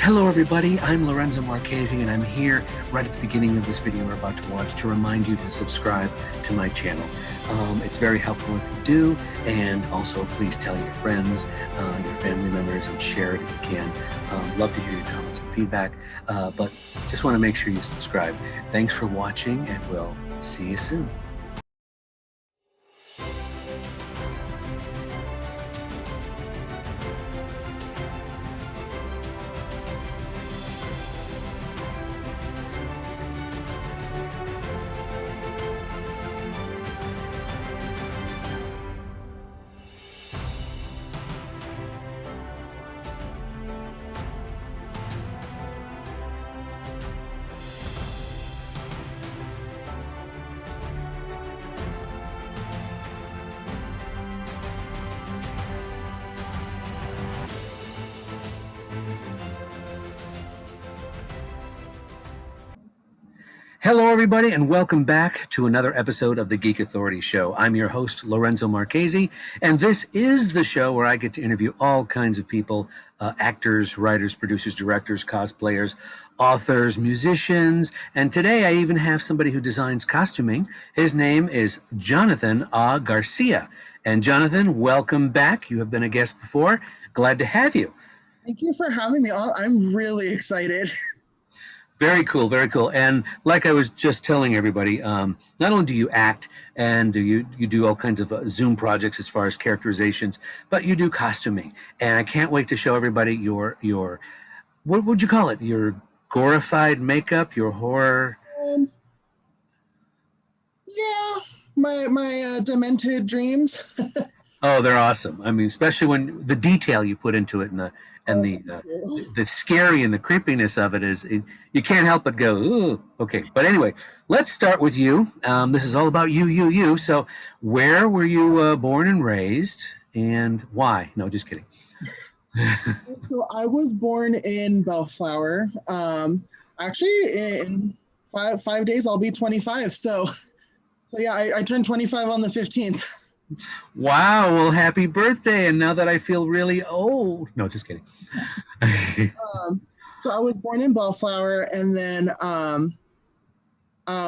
Hello everybody, I'm Lorenzo Marchessi and I'm here right at the beginning of this video we're about to watch to remind you to subscribe to my channel. It's very helpful if you do, and also please tell your friends, your family members, and share it if you can. Love to hear your comments and feedback, but just want to make sure you subscribe. Thanks for watching and we'll see you soon. Hello everybody and welcome back to another episode of the Geek Authority show. I'm your host Lorenzo Marchessi, and this is the show where I get to interview all kinds of people, actors, writers, producers, directors, cosplayers, authors, musicians, and today I even have somebody who designs costuming. His name is Jonathan Agurcia. And Jonathan, welcome back. You have been a guest before. Glad to have you. Thank you for having me on. I'm really excited. Very cool, very cool. And like I was just telling everybody, not only do you act and you do all kinds of Zoom projects as far as characterizations, but you do costuming. And I can't wait to show everybody your what would you call it? Your gorified makeup, your horror. Yeah, my demented dreams. Oh, they're awesome. I mean, especially when the detail you put into it and the scary and the creepiness of it is, you can't help but go, ooh, okay. But anyway, let's start with you. This is all about you. So where were you born and raised and why? No, just kidding. So I was born in Bellflower. Actually, in five days, I'll be 25. So yeah, I turned 25 on the 15th. Wow, well, happy birthday. And now that I feel really old. No, just kidding. So I was born in Bellflower, and then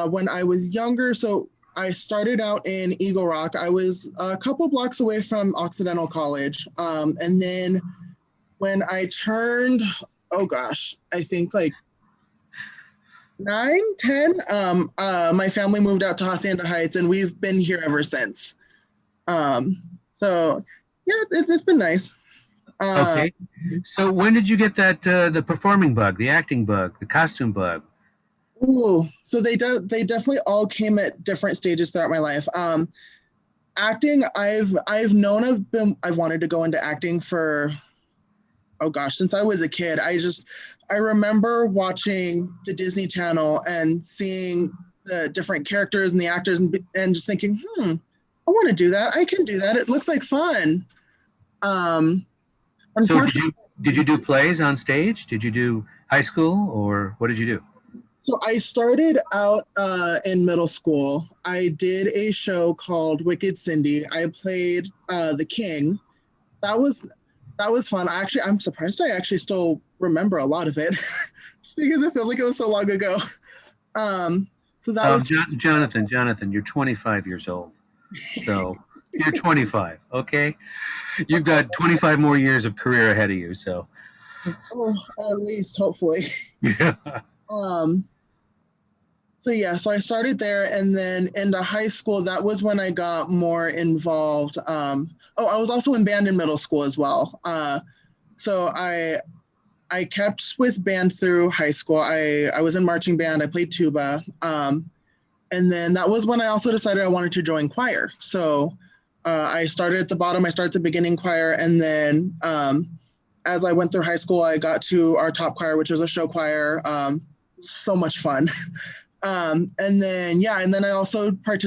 when I was younger, so I started out in Eagle Rock. I was a couple blocks away from Occidental College. And then when I turned, oh gosh, I think like 9, 10, my family moved out to Hacienda Heights, and we've been here ever since. So yeah, it's been nice. Okay. So when did you get that the performing bug, the acting bug, the costume bug? Ooh, so they definitely all came at different stages throughout my life. Acting, I've wanted to go into acting for, oh gosh, since I was a kid. I remember watching the Disney Channel and seeing the different characters and the actors and just thinking, I want to do that. I can do that. It looks like fun. So did you do plays on stage? Did you do high school, or what did you do? So I started out in middle school. I did a show called Wicked Cindy. I played the king. That was fun. I'm surprised I actually still remember a lot of it, just because it feels like it was so long ago. So that was Jonathan, you're 25 years old. So you're 25, okay? You've got 25 more years of career ahead of you, so. Oh, at least, hopefully. Yeah. So yeah, so I started there, and then into high school, that was when I got more involved. I was also in band in middle school as well. So I kept with band through high school. I was in marching band. I played tuba. And then that was when I also decided I wanted to join choir. So I started at the bottom. I started the beginning choir. And then as I went through high school, I got to our top choir, which was a show choir. So much fun. And then I also I tried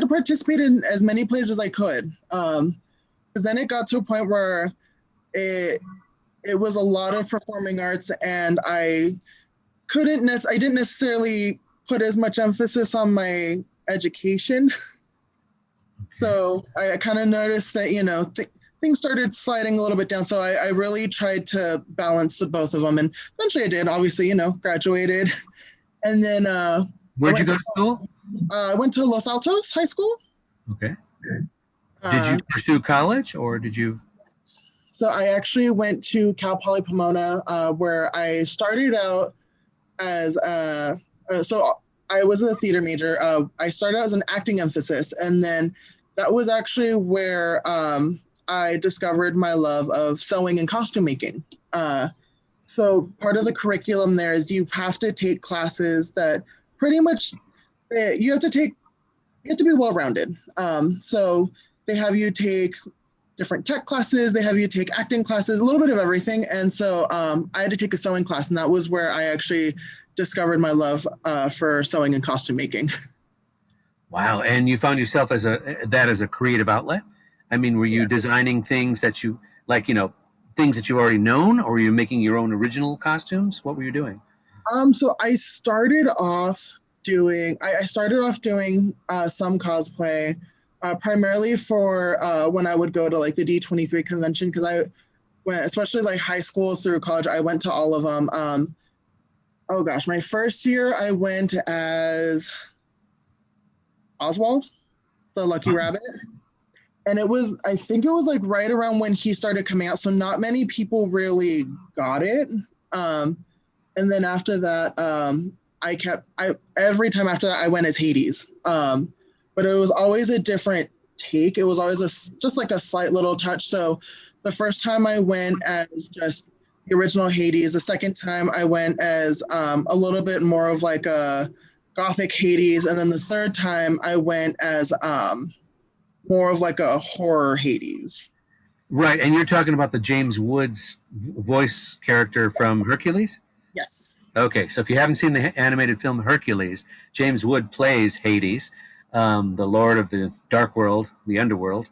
to participate in as many plays as I could. Because then it got to a point where it was a lot of performing arts, and I didn't necessarily put as much emphasis on my education. So I kind of noticed that, things started sliding a little bit down. So I really tried to balance the both of them, and eventually I did. Obviously, graduated, and then I Where'd you went go to to school? Los Altos High School. Okay. Did you Uh, pursue college or did you? so I actually went to Cal Poly Pomona, where I started out as so I was a theater major. I started out as an acting emphasis, and then that was actually where I discovered my love of sewing and costume making. So part of the curriculum there is you have to take classes that pretty much you have to take. You have to be well rounded. So they have you take different tech classes. They have you take acting classes, a little bit of everything. And so I had to take a sewing class, and that was where I actually discovered my love for sewing and costume making. Wow. And you found yourself as a creative outlet? I mean, were you Yeah. designing things that you like, things that you already known, or were you making your own original costumes? What were you doing? So I started off doing some cosplay, primarily for when I would go to like the D23 convention, because I went, especially like high school through college, I went to all of them. Oh gosh, my first year I went as Oswald, the Lucky Rabbit. And I think it was like right around when he started coming out. So not many people really got it. Um, and then after that, every time after that, I went as Hades. But it was always a different take. It was always just like a slight little touch. So the first time I went as just the original Hades. The second time I went as a little bit more of like a gothic Hades. And then the third time I went as more of like a horror Hades. Right. And you're talking about the James Woods voice character from Hercules? Yes. Okay. So if you haven't seen the animated film Hercules, James Wood plays Hades, the Lord of the Dark World, the Underworld.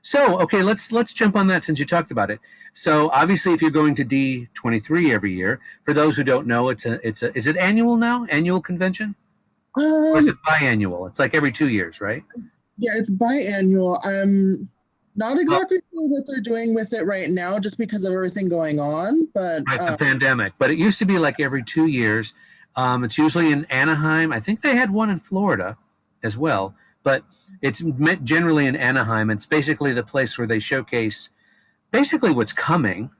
So okay, let's jump on that since you talked about it. So obviously, if you're going to D23 every year, for those who don't know, it's a is it annual now? Annual convention? Or is Um, it biannual? It's like every 2 years, right? yeah, it's biannual. I'm not Oh, exactly sure what they're doing with it right now, just because of everything going on. But right, the pandemic. But it used to be like every 2 years. It's usually in Anaheim. I think they had one in Florida as well, but it's generally in Anaheim. It's basically the place where they showcase basically what's coming.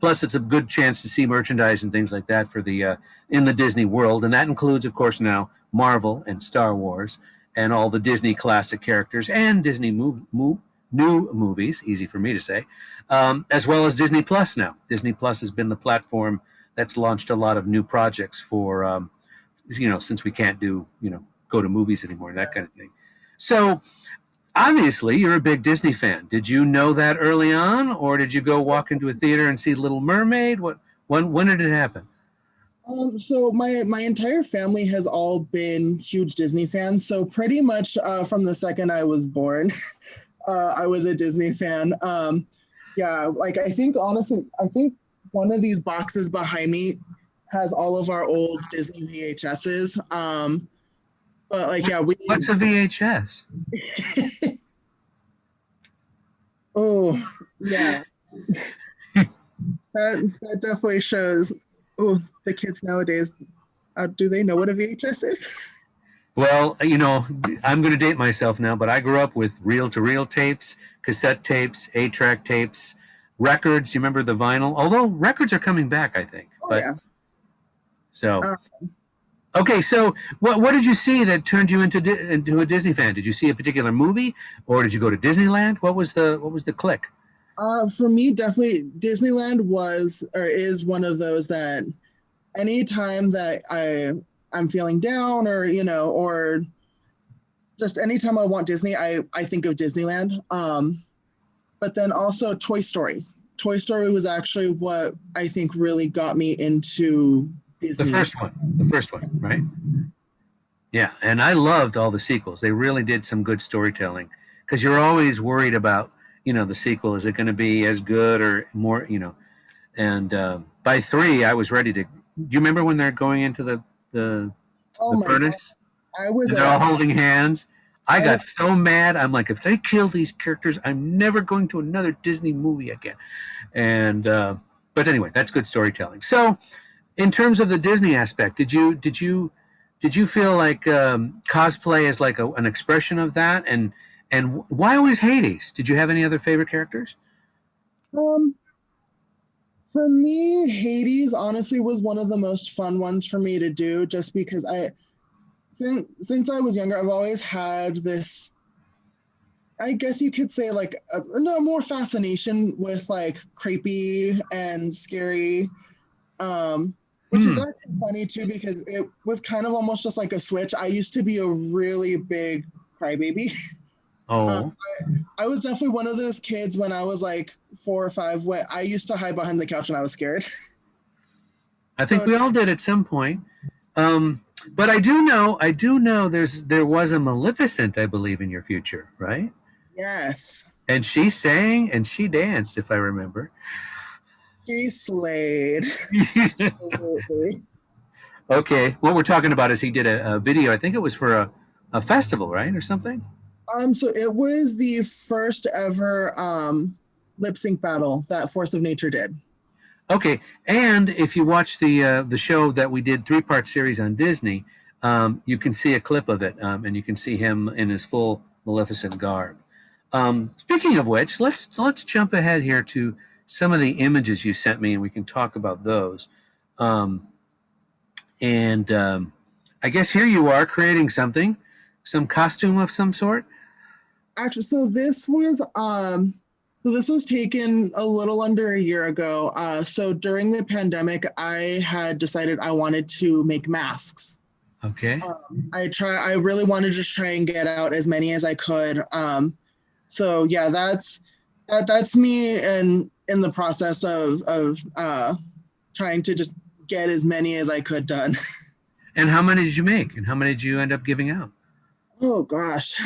Plus it's a good chance to see merchandise and things like that for the in the Disney world, and that includes, of course, now Marvel and Star Wars and all the Disney classic characters and Disney new movies. Easy for me to say, as well as Disney Plus. Now, Disney Plus has been the platform that's launched a lot of new projects for since we can't do go to movies anymore, that kind of thing. So obviously, you're a big Disney fan. Did you know that early on, or did you go walk into a theater and see Little Mermaid? When did it happen? so my entire family has all been huge Disney fans. So pretty much from the second I was born, I was a Disney fan. Yeah, like I think honestly, I think one of these boxes behind me has all of our old Disney VHSs. But like, yeah, we. What's a VHS? Oh, yeah, that definitely shows. Oh, the kids nowadays, do they know what a VHS is? Well, I'm going to date myself now, but I grew up with reel-to-reel tapes, cassette tapes, 8-track tapes, records. You remember the vinyl? Although records are coming back, I think. Oh But yeah. so Uh, okay, so what did you see that turned you into a Disney fan? Did you see a particular movie, or did you go to Disneyland? What was the click? for me, definitely Disneyland was or is one of those that anytime that I'm feeling down or or just anytime I want Disney, I think of Disneyland. But then also Toy Story. Toy Story was actually what I think really got me into The Disney. first one, the first one, right? Yeah, and I loved all the sequels. They really did some good storytelling because you're always worried about, the sequel. Is it going to be as good or more? And by three, I was ready to. Do you remember when they're going into the Oh the my god, furnace I was and they're all holding hands? I I, got so mad. I'm like, if they kill these characters, I'm never going to another Disney movie again. And but anyway, that's good storytelling. So, in terms of the Disney aspect, did you feel like cosplay is like an expression of that? And why always Hades? Did you have any other favorite characters? um, for me, Hades honestly was one of the most fun ones for me to do, just because since I was younger, I've always had this, I guess you could say, like no more fascination with like creepy and scary, which is Hmm. actually funny too because it was kind of almost just like a switch. I used to be a really big crybaby. Um, Oh, I was definitely one of those kids when I was like 4 or 5. When I used to hide behind the couch when I was scared. I think So we all did at some point. Um, but I do know there was a Maleficent, I believe, in your future, right? yes, And she sang and she danced, if I remember. she slayed. Absolutely. Okay, what we're talking about is he did a video. I think it was for a festival, right, or something. So it was the first ever lip sync battle that Force of Nature did. Okay, and if you watch the show that we did 3-part series on Disney, you can see a clip of it, and you can see him in his full Maleficent garb. Speaking of which, let's jump ahead here to some of the images you sent me, and we can talk about those. Um, and I guess here you are creating something, some costume of some sort. Actually, so this was taken a little under a year ago. So during the pandemic, I had decided I wanted to make masks. Okay. I really wanted to just try and get out as many as I could. So yeah, that's me and in the process of trying to just get as many as I could done. And how many did you make? And how many did you end up giving out? Oh gosh.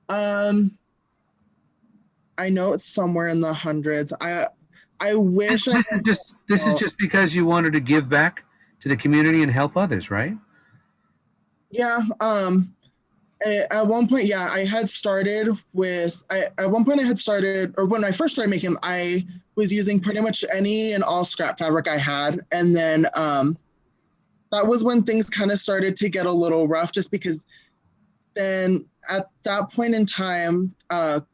Um, I know it's somewhere in the hundreds. I This, wish I this is had. just because you wanted to give back to the community and help others, right? Yeah. At one point, yeah, I had started with. At one point I had started, or when I first started making them, I was using pretty much any and all scrap fabric I had, and then that was when things kind of started to get a little rough, just because then at that point in time,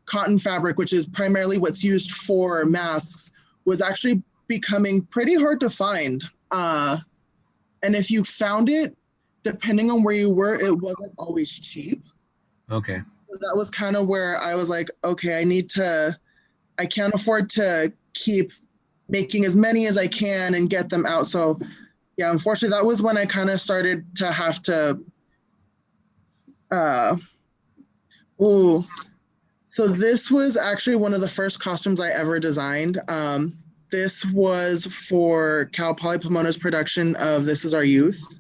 cotton fabric, which is primarily what's used for masks, was actually becoming pretty hard to find. And if you found it, depending on where you were, it wasn't always cheap. Okay. So that was kind of where I was like, okay, I can't afford to keep making as many as I can and get them out. So yeah, unfortunately, that was when I kind of started to have to, uh, ooh, so this was actually one of the first costumes I ever designed. This was for Cal Poly Pomona's production of This Is Our Youth.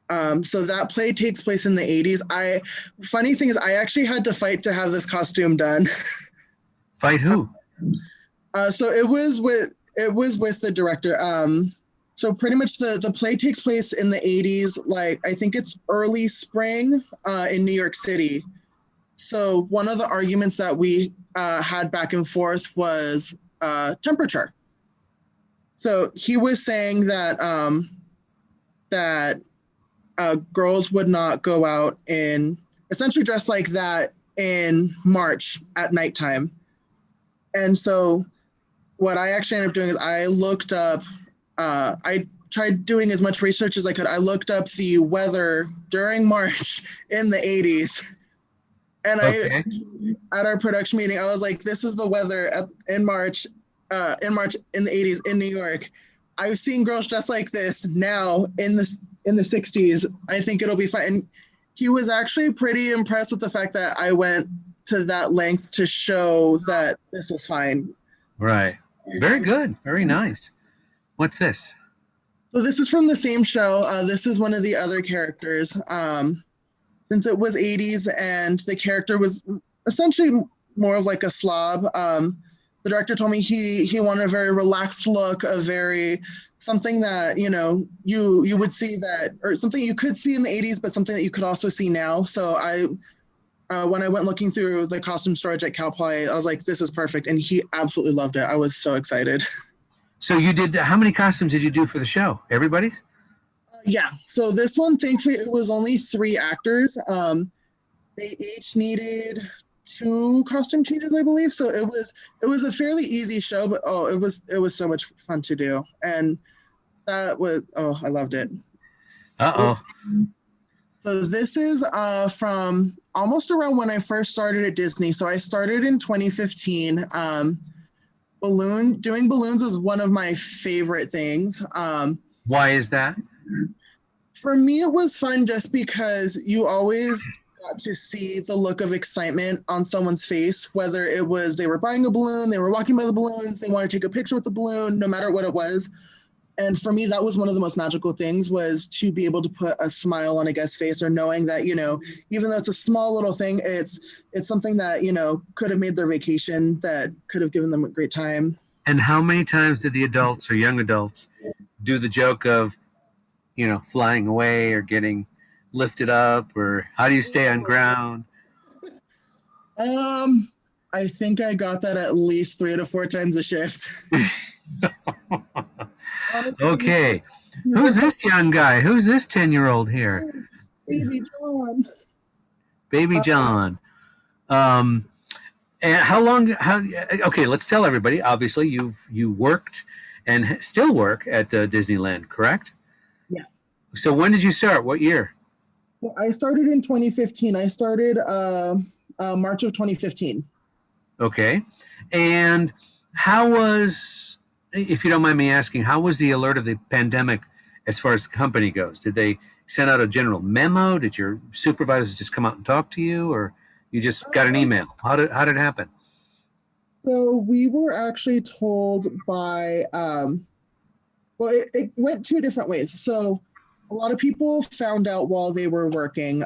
So that play takes place in the 80s. Funny thing is, I actually had to fight to have this costume done. Fight who? So it was with the director. So pretty much the play takes place in the 80s, like I think it's early spring in New York City. So one of the arguments that we had back and forth was temperature. So he was saying that that girls would not go out in essentially dressed like that in March at nighttime. And so what I actually ended up doing is I looked up, I tried doing as much research as I could. I looked up the weather during March in the 80s. And Okay. at our production meeting, I was like, this is the weather in March, in the 80s in New York. I've seen girls dressed like this now in the 60s. I think it'll be fine. And he was actually pretty impressed with the fact that I went to that length to show that this was fine. Right. Very good. Very nice. What's this? So this is from the same show. This is one of the other characters. Since it was 80s and the character was essentially more of like a slob, the director told me he wanted a very relaxed look, a very something that you would see that, or something you could see in the 80s, but something that you could also see now. So I when I went looking through the costume storage at Cal Poly, I was like, this is perfect, and he absolutely loved it. I was so excited. So you did, how many costumes did you do for the show? Everybody's? Yeah. So this one, thankfully, it was only 3 actors. They each needed 2 costume changes, I believe. So it was a fairly easy show, but it was so much fun to do, and that was I loved it. Uh-oh. So this is from almost around when I first started at Disney. So I started in 2015. Doing balloons is one of my favorite things. Why is that? For me, it was fun just because you always got to see the look of excitement on someone's face, whether it was they were buying a balloon, they were walking by the balloons, they wanted to take a picture with the balloon, no matter what it was. And for me, that was one of the most magical things, was to be able to put a smile on a guest's face, or knowing that, even though it's a small little thing, it's something that, could have made their vacation, that could have given them a great time. And how many times did the adults or young adults do the joke of, flying away or getting lifted up, or how do you stay on ground? I think I got that at least 3 to 4 times a shift. Honestly, Okay. Who's this young guy? Who's this 10-year-old here? Baby John. Baby John. And okay, let's tell everybody, obviously you worked and still work at Disneyland, correct? Yes. So when did you start? What year? Well, I started in 2015. I started March of 2015. Okay. And how was, if you don't mind me asking, how was the alert of the pandemic as far as the company goes? Did they send out a general memo? Did your supervisors just come out and talk to you, or you just got an email? How did it happen? So we were actually told by, it went 2 different ways. So a lot of people found out while they were working.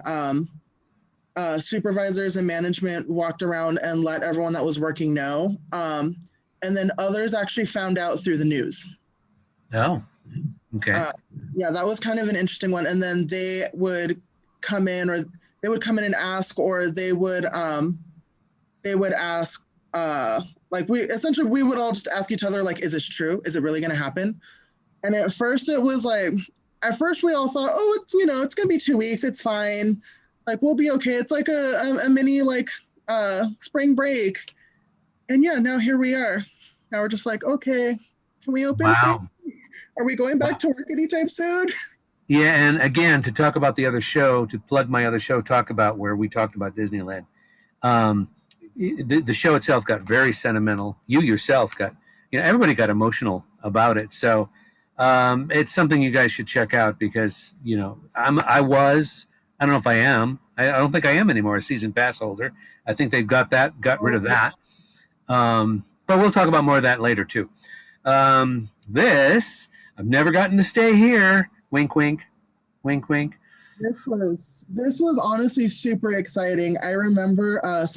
Supervisors and management walked around and let everyone that was working know. And then others actually found out through the news. Oh, okay. Yeah, that was kind of an interesting one. And then they would come in, or they would come in and ask, or they would ask, we would all just ask each other, like, is this true? Is it really going to happen? And at first it was like, we all thought, oh, it's going to be 2 weeks. It's fine. Like, we'll be okay. It's like a mini, spring break. And yeah, now here we are. Now we're just like, okay, can we open soon? Are we going back to work anytime soon? Yeah, and again, to talk about the other show, to plug my other show, Talk About, where we talked about Disneyland. The show itself got very sentimental. You yourself got, everybody got emotional about it. So it's something you guys should check out, because, I don't know if I am. I don't think I am anymore a season pass holder. I think they've got rid of that. But we'll talk about more of that later too. I've never gotten to stay here. Wink, wink, wink, wink. This was honestly super exciting. I remember. One of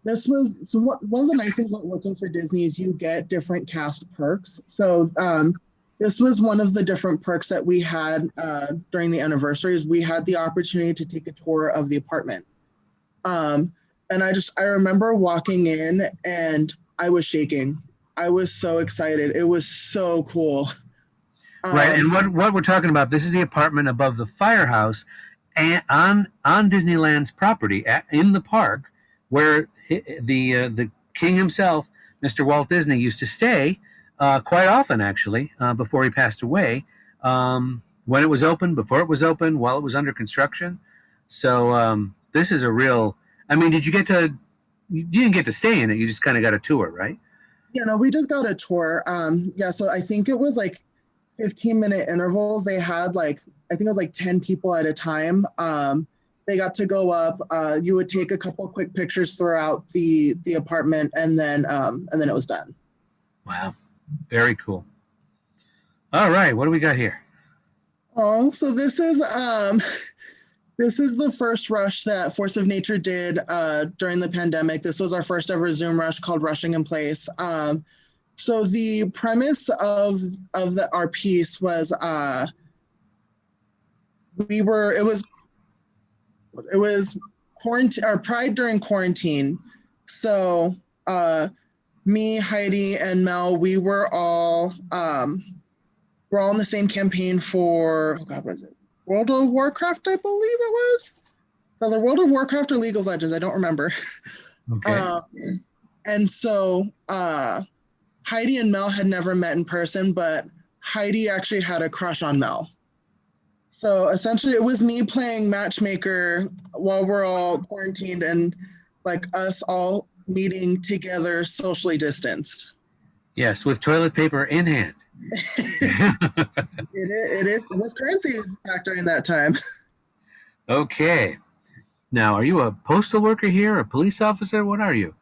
the nice things about working for Disney is you get different cast perks. So this was one of the different perks that we had during the anniversaries. We had the opportunity to take a tour of the apartment. And I remember walking in and I was shaking. I was so excited. It was so cool. Right, and what we're talking about, this is the apartment above the firehouse, and on Disneyland's property, in the park, where the king himself, Mr. Walt Disney, used to stay quite often, actually, before he passed away. When it was open, before it was open, while it was under construction. So this is a real. I mean, you didn't get to stay in it. You just kind of got a tour, right? Yeah, no, we just got a tour. So I think it was like 15-minute intervals. They had I think it was 10 people at a time. They got to go up. You would take a couple quick pictures throughout the apartment, and then it was done. Wow, very cool. All right, what do we got here? Oh, so this is This is the first rush that Force of Nature did during the pandemic. This was our first ever Zoom rush called Rushing in Place. So the premise of our piece was it was quarantine or Pride during quarantine. So me, Heidi, and Mel, we're all in the same campaign for, oh God, what is it? World of Warcraft, I believe it was. So the World of Warcraft or League of Legends, I don't remember. Okay. And so Heidi and Mel had never met in person, but Heidi actually had a crush on Mel. So essentially, it was me playing matchmaker while we're all quarantined and like us all meeting together socially distanced. Yes, with toilet paper in hand. It was currency back during that time. Okay. Now, are you a postal worker here, a police officer? What are you?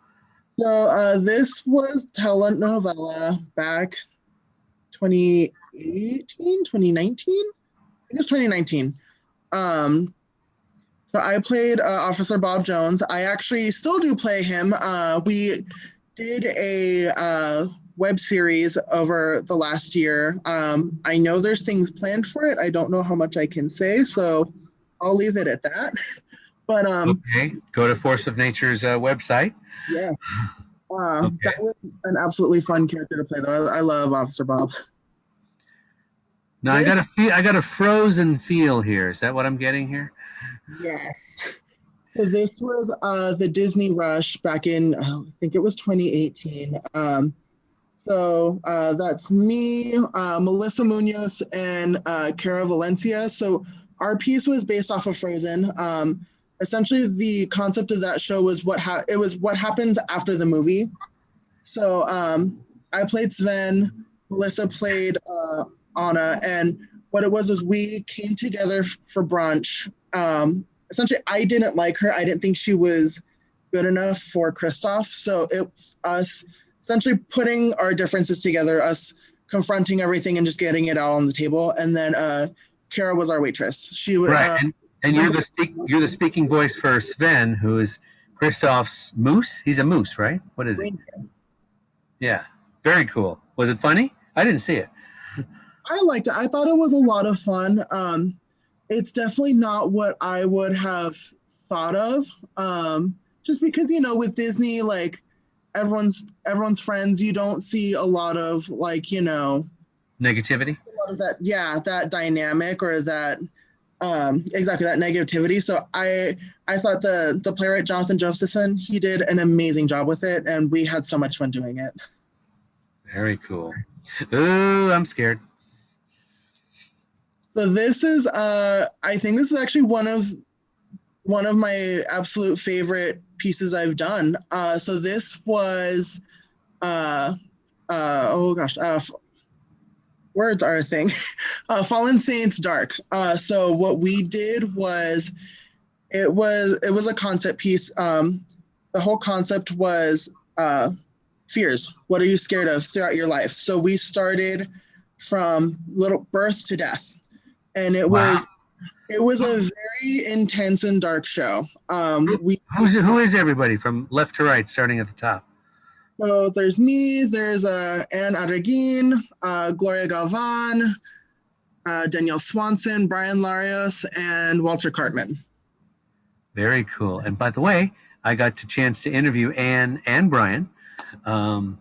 So this was telenovela back 2018, 2019. I think it was 2019. So I played Officer Bob Jones. I actually still do play him. We did a web series over the last year. I know there's things planned for it. I don't know how much I can say, so I'll leave it at that. But Okay. Go to Force of Nature's website. yeah, Okay. that was an absolutely fun character to play, though. I love Officer Bob. Now This, I got a frozen feel here. Is that what I'm getting here? yes. So this was the Disney Rush back in, I think it was 2018. So that's me, Melissa Munoz, and Cara Valencia. So our piece was based off of Frozen. Essentially, the concept of that show was it was what happens after the movie. So I played Sven, Melissa played Anna, and what it was is we came together for brunch. Essentially, I didn't like her. I didn't think she was good enough for Kristoff. So it's us essentially putting our differences together, us confronting everything and just getting it out on the table. And then Kara was our waitress. She would Right. And you're the speaking voice for Sven, who is Kristoff's moose. He's a moose, right? What is he? Yeah. Very cool. Was it funny? I didn't see it. I liked it. I thought it was a lot of fun. It's definitely not what I would have thought of. Just because, with Disney, like everyone's friends, you don't see a lot of Negativity. a lot of that, yeah, that dynamic or that exactly that negativity. So I thought the playwright Jonathan Josephson, he did an amazing job with it, and we had so much fun doing it. Very cool. Ooh, I'm scared. So this is I think this is actually one of my absolute favorite pieces I've done. So this was oh gosh, words are a thing. Fallen Saints Dark. So what we did was it was a concept piece. The whole concept was fears. What are you scared of throughout your life? So we started from little birth to death, and it Wow. was a very intense and dark show. Who is everybody from left to right, starting at the top? So there's me, there's Anne Arreguin, Gloria Galvan, Danielle Swanson, Brian Larios, and Walter Cartman. Very cool. And by the way, I got the chance to interview Anne and Brian on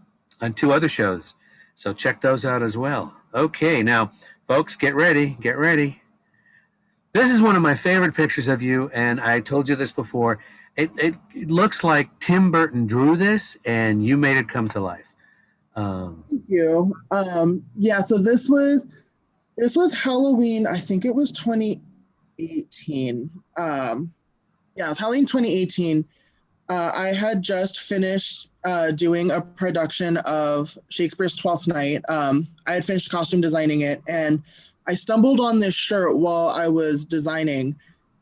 2 other shows. So check those out as well. Okay, now, folks, get ready. Get ready. This is one of my favorite pictures of you, and I told you this before. It looks like Tim Burton drew this, and you made it come to life. Thank you. Yeah, so this was Halloween. I think it was 2018. Yeah, it was Halloween 2018. I had just finished doing a production of Shakespeare's Twelfth Night. I had finished costume designing it, and I stumbled on this shirt while I was designing,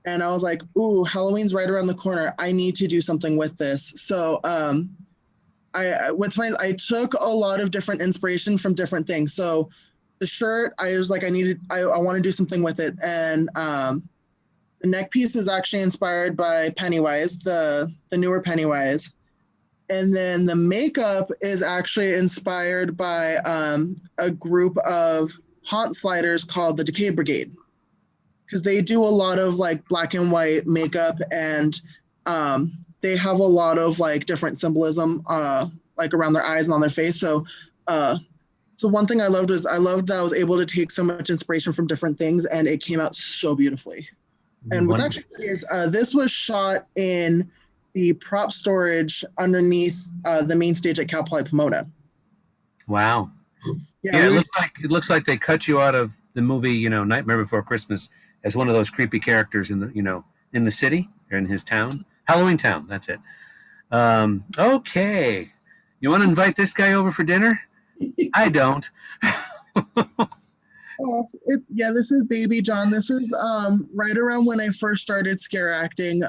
and I was like, "Ooh, Halloween's right around the corner. I need to do something with this." So, what's funny is I took a lot of different inspiration from different things. So, the shirt, I was like, I want to do something with it, and The neck piece is actually inspired by Pennywise, the newer Pennywise. And then the makeup is actually inspired by a group of haunt sliders called the Decay Brigade, because they do a lot of like black and white makeup, and they have a lot of like different symbolism like around their eyes and on their face. So one thing I loved that I was able to take so much inspiration from different things, and it came out so beautifully. And what's actually is this was shot in the prop storage underneath the main stage at Cal Poly Pomona. Wow. Yeah, it looks like they cut you out of the movie, Nightmare Before Christmas, as one of those creepy characters in the city or in his town, Halloween Town. That's it. Okay, you want to invite this guy over for dinner? I don't. This is Baby John. This is right around when I first started scare acting.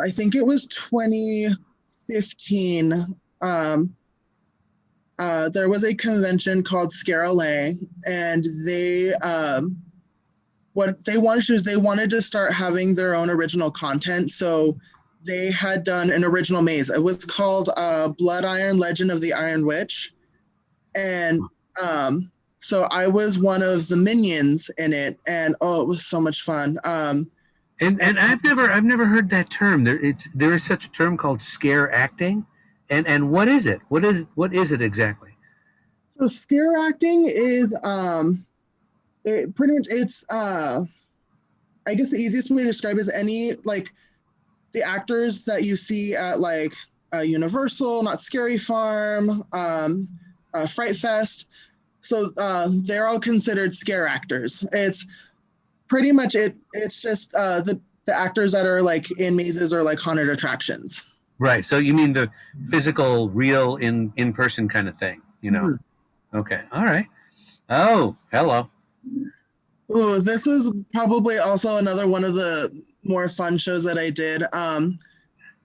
I think it was 2015. There was a convention called Scare LA, and what they wanted to do is they wanted to start having their own original content. So they had done an original maze. It was called Blood Iron Legend of the Iron Witch. And so I was one of the minions in it, and it was so much fun. And I've never heard that term. There is such a term called scare acting, and what is it? What is it exactly? So scare acting is pretty much it's I guess the easiest way to describe is any like the actors that you see at like Universal, Not Scary Farm, Fright Fest. So they're all considered scare actors. It's pretty much it. It's just the actors that are like in mazes or like haunted attractions. Right. So you mean the physical, real, in person kind of thing, Mm-hmm. Okay. All right. Oh, hello. Ooh, this is probably also another one of the more fun shows that I did.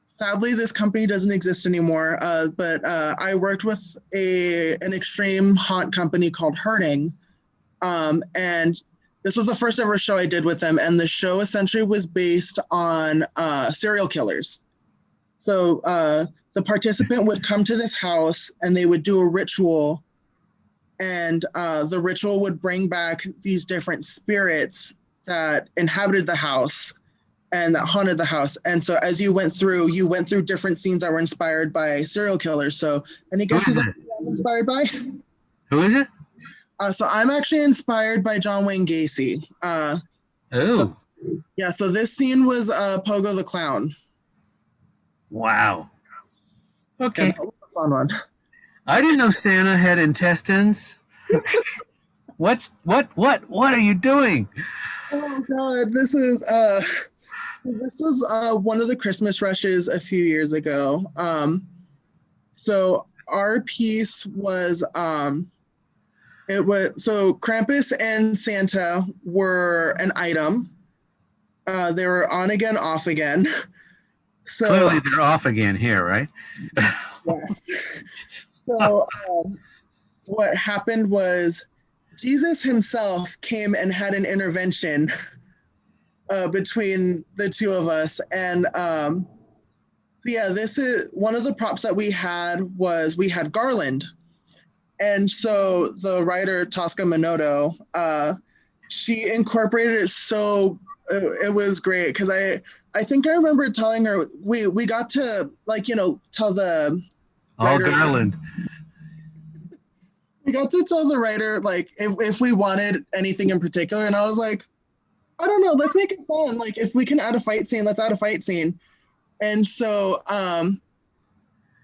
Sadly, this company doesn't exist anymore, but I worked with an extreme haunt company called Hurting, and this was the first ever show I did with them, and the show essentially was based on serial killers. So the participant would come to this house, and they would do a ritual, and the ritual would bring back these different spirits that inhabited the house and that haunted the house. And so as you went through different scenes that were inspired by serial killers. So any guesses I'm inspired by? Who is it? So I'm actually inspired by John Wayne Gacy. So this scene was Pogo the Clown. Wow. Okay. Yeah, that was a fun one. I didn't know Santa had intestines. What are you doing? Oh God, this was one of the Christmas rushes a few years ago. So our piece was Krampus and Santa were an item. They were on again, off again. So clearly they're off again here, right? Yes. So what happened was Jesus himself came and had an intervention between the two of us. And this is one of the props that we had garland. And so the writer Tosca Minoto, she incorporated it so it was great, because I think I remember telling her we got to tell the writer, garland. We got to tell the writer like if we wanted anything in particular, and I was like, I don't know, let's make it fun. Like if we can add a fight scene, let's add a fight scene. And so so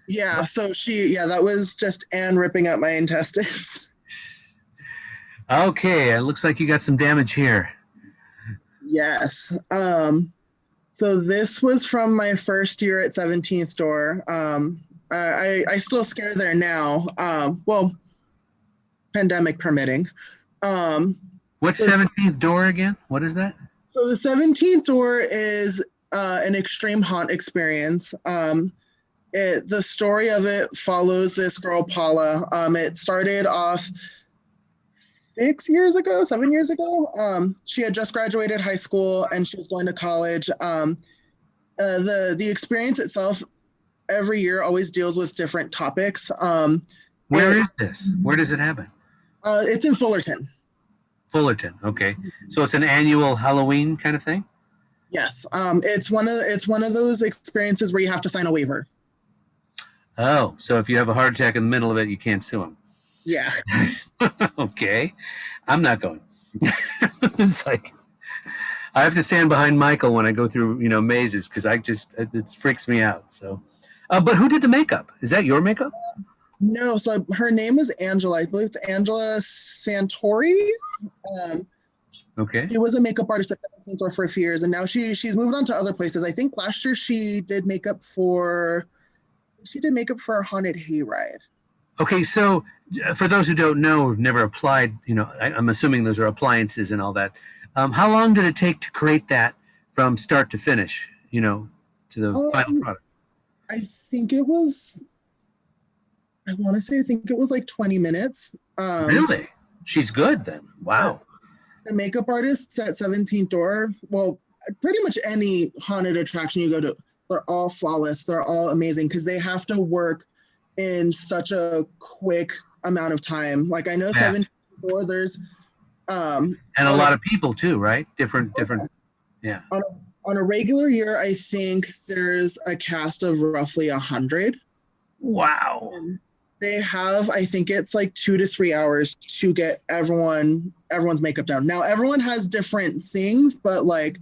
that was just Anne ripping up my intestines. Okay, it looks like you got some damage here. Yes. So this was from my first year at 17th Door. I still scare there now. Pandemic permitting. What's 17th Door again? What is that? So the 17th Door is an extreme haunt experience. The story of it follows this girl, Paula. It started off 6 years ago, 7 years ago. She had just graduated high school and she was going to college. The experience itself every year always deals with different topics. Where is this? Where does it happen? It's in Fullerton. Fullerton. Okay. So it's an annual Halloween kind of thing? Yes, it's one of those experiences where you have to sign a waiver. Oh, so if you have a heart attack in the middle of it, you can't sue him. Yeah. Okay. I'm not going. It's like I have to stand behind Michael when I go through, mazes because it freaks me out. So, but who did the makeup? Is that your makeup? No, so her name is Angela. I believe it's Angela Santori. Um, Okay. she was a makeup artist at 17th Store for a few years, and now she's moved on to other places. I think last year she did makeup for a haunted hayride. Okay, so for those who don't know, who've never applied, I'm assuming those are appliances and all that. How long did it take to create that from start to finish, to the final product? I think it was, I want to say, I think it was like 20 minutes. Really? She's good then. Wow. The makeup artists at 17th Door, well, pretty much any haunted attraction you go to, they're all flawless. They're all amazing because they have to work in such a quick amount of time. Like I know 17th Door, there's and a lot of people too, right? Different. Yeah. On a regular year, I think there's a cast of roughly 100. Wow. And they have, I think it's like 2 to 3 hours to get everyone's makeup done. Now everyone has different things, but like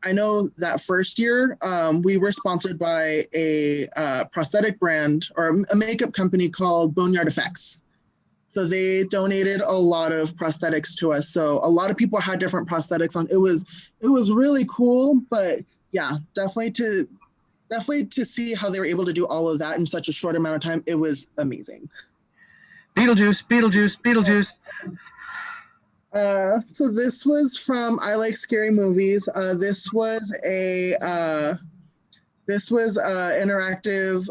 I know that first year we were sponsored by a prosthetic brand or a makeup company called Boneyard Effects. So they donated a lot of prosthetics to us. So a lot of people had different prosthetics on. It was really cool, but yeah, definitely to see how they were able to do all of that in such a short amount of time. It was amazing. Beetlejuice. So this was from I Like Scary Movies. This was interactive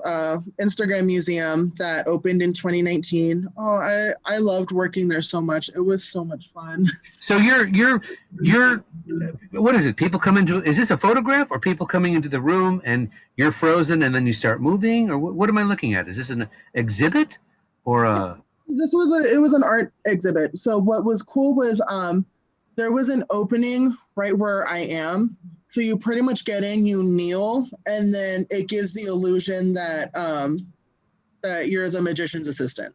Instagram museum that opened in 2019. Oh, I loved working there so much. It was so much fun. So you're what is it? People come into, is this a photograph or people coming into the room and you're frozen and then you start moving, or what am I looking at? Is this an exhibit or a? It was an art exhibit. So what was cool was there was an opening right where I am. So you pretty much get in, you kneel, and then it gives the illusion that that you're the magician's assistant.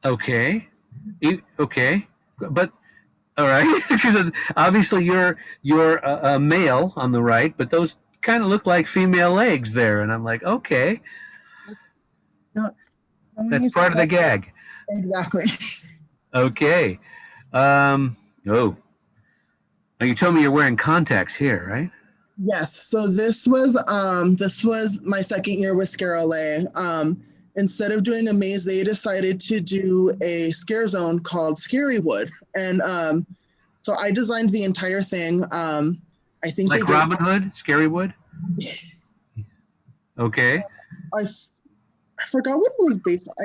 Okay. Okay. But all right, because obviously you're a male on the right, but those kind of look like female legs there, and I'm like, okay, that's part of the gag. Exactly. Okay. Oh, now you told me you're wearing contacts here, right? Yes. So this was my second year with Scare LA. Instead of doing a maze, they decided to do a scare zone called Scarywood. And so I designed the entire thing. I think like Robin Hood, Scarywood? Okay. I forgot what it was based on.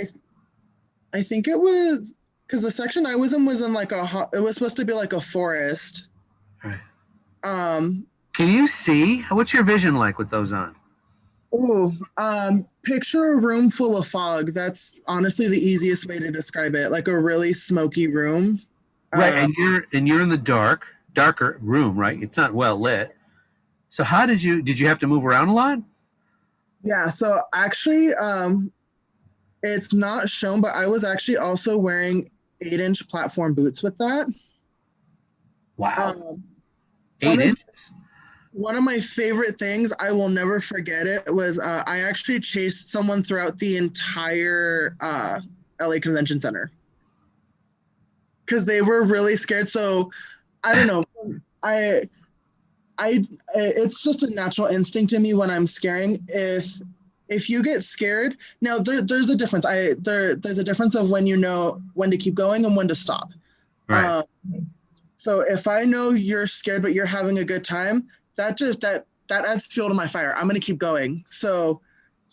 I think it was because the section I was in like it was supposed to be like a forest. Right. Can you see? What's your vision like with those on? Oh, picture a room full of fog. That's honestly the easiest way to describe it. Like a really smoky room. Right, and you're in the darker room, right? It's not well lit. So how did you have to move around a lot? Yeah, so actually, it's not shown, but I was actually also wearing 8-inch platform boots with that. Wow. 8 inches. One of my favorite things, I will never forget it, was I actually chased someone throughout the entire LA Convention Center because they were really scared. So I don't know. It's just a natural instinct in me when I'm scaring. If you get scared, now there's a difference. There's a difference of when you know when to keep going and when to stop. Right. So if I know you're scared but you're having a good time, that adds fuel to my fire. I'm gonna keep going. So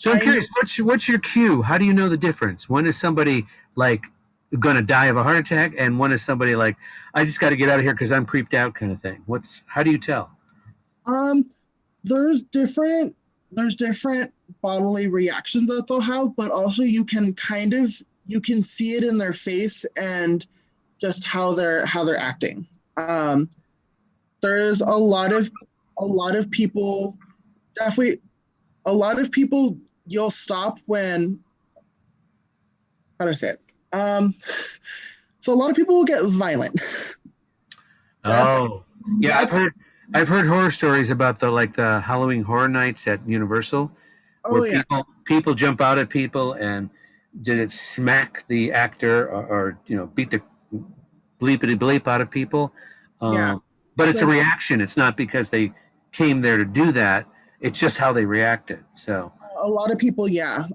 I'm curious, what's your cue? How do you know the difference? When is somebody like going to die of a heart attack, and one is somebody like, I just got to get out of here because I'm creeped out, kind of thing? How do you tell? Um, there's different bodily reactions that they'll have, but also you can see it in their face and just how they're acting. Um, there's a lot of people, definitely a lot of people, you'll stop when, how do I say it? So a lot of people will get violent. That's Oh, yeah, that's I've heard horror stories about the Halloween Horror Nights at Universal, where oh yeah, people jump out at people and did it smack the actor, or beat the bleepity bleep out of people. yeah. But it's a So reaction. It's not because they came there to do that. It's just how they reacted. So a lot of people, yeah.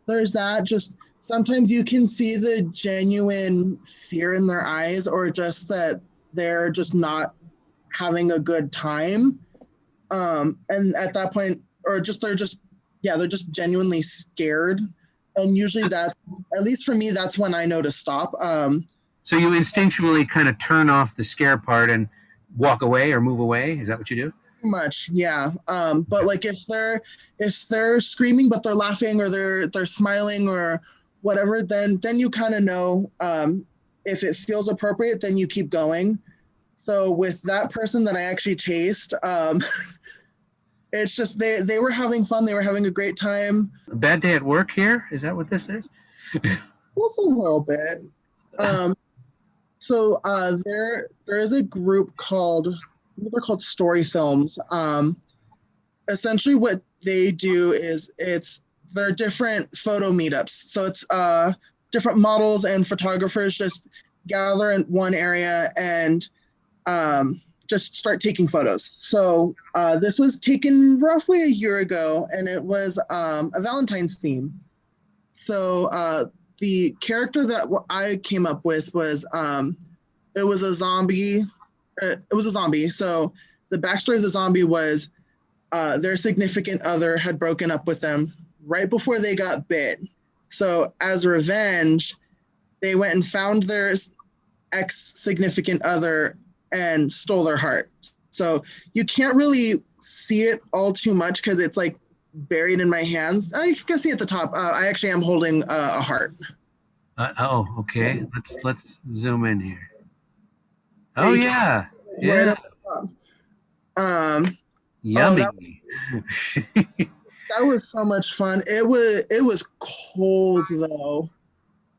There's that. Just sometimes you can see the genuine fear in their eyes, or just that they're just not having a good time. And at that point, or just they're just genuinely scared. And usually that, at least for me, that's when I know to stop. so you instinctually kind of turn off the scare part and walk away or move away. Is that what you do? Much, yeah. But like if they're screaming but they're laughing, or they're smiling or whatever, then you kind of know. If it feels appropriate, then you keep going. So with that person that I actually chased, it's just they were having fun. They were having a great time. A bad day at work here? Is that what this is? Also a little bit. Um, there is a group called, they're called Story Films. Essentially what they do is they're different photo meetups. So it's different models and photographers just gather in one area and just start taking photos. So this was taken roughly a year ago, and it was a Valentine's theme. So the character that I came up with was it was a zombie. It was a zombie. So the backstory of the zombie was their significant other had broken up with them right before they got bit. So as revenge, they went and found their ex significant other and stole their heart. So you can't really see it all too much because it's like buried in my hands. I can see at the top. I actually am holding a heart. Oh, okay. Let's zoom in here. Yeah, Oh you can yeah, right yeah. at the top. Um, oh, that Yummy. that was so much fun. It was cold though,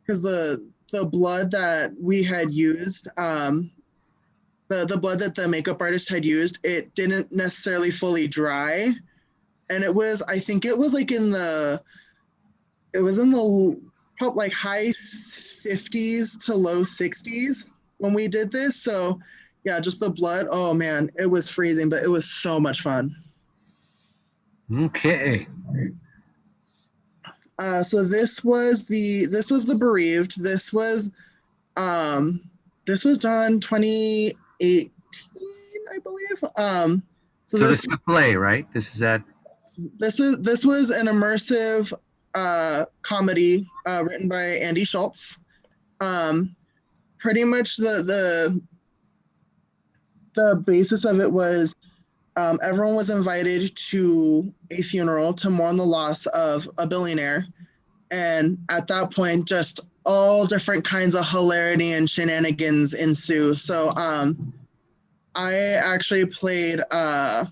because the blood that we had used, the blood that the makeup artist had used, it didn't necessarily fully dry, and it was, I think it was like it was in the probably like high 50s to low 60s when we did this. So yeah, just the blood. Oh man, it was freezing, but it was so much fun. Okay. So this was the bereaved. Um, this was done 2018, I believe. So So this is a play, right? This is that. this was an immersive comedy written by Andy Schultz. Um, Pretty much the basis of it was everyone was invited to a funeral to mourn the loss of a billionaire, and at that point, just all different kinds of hilarity and shenanigans ensue. So I actually played the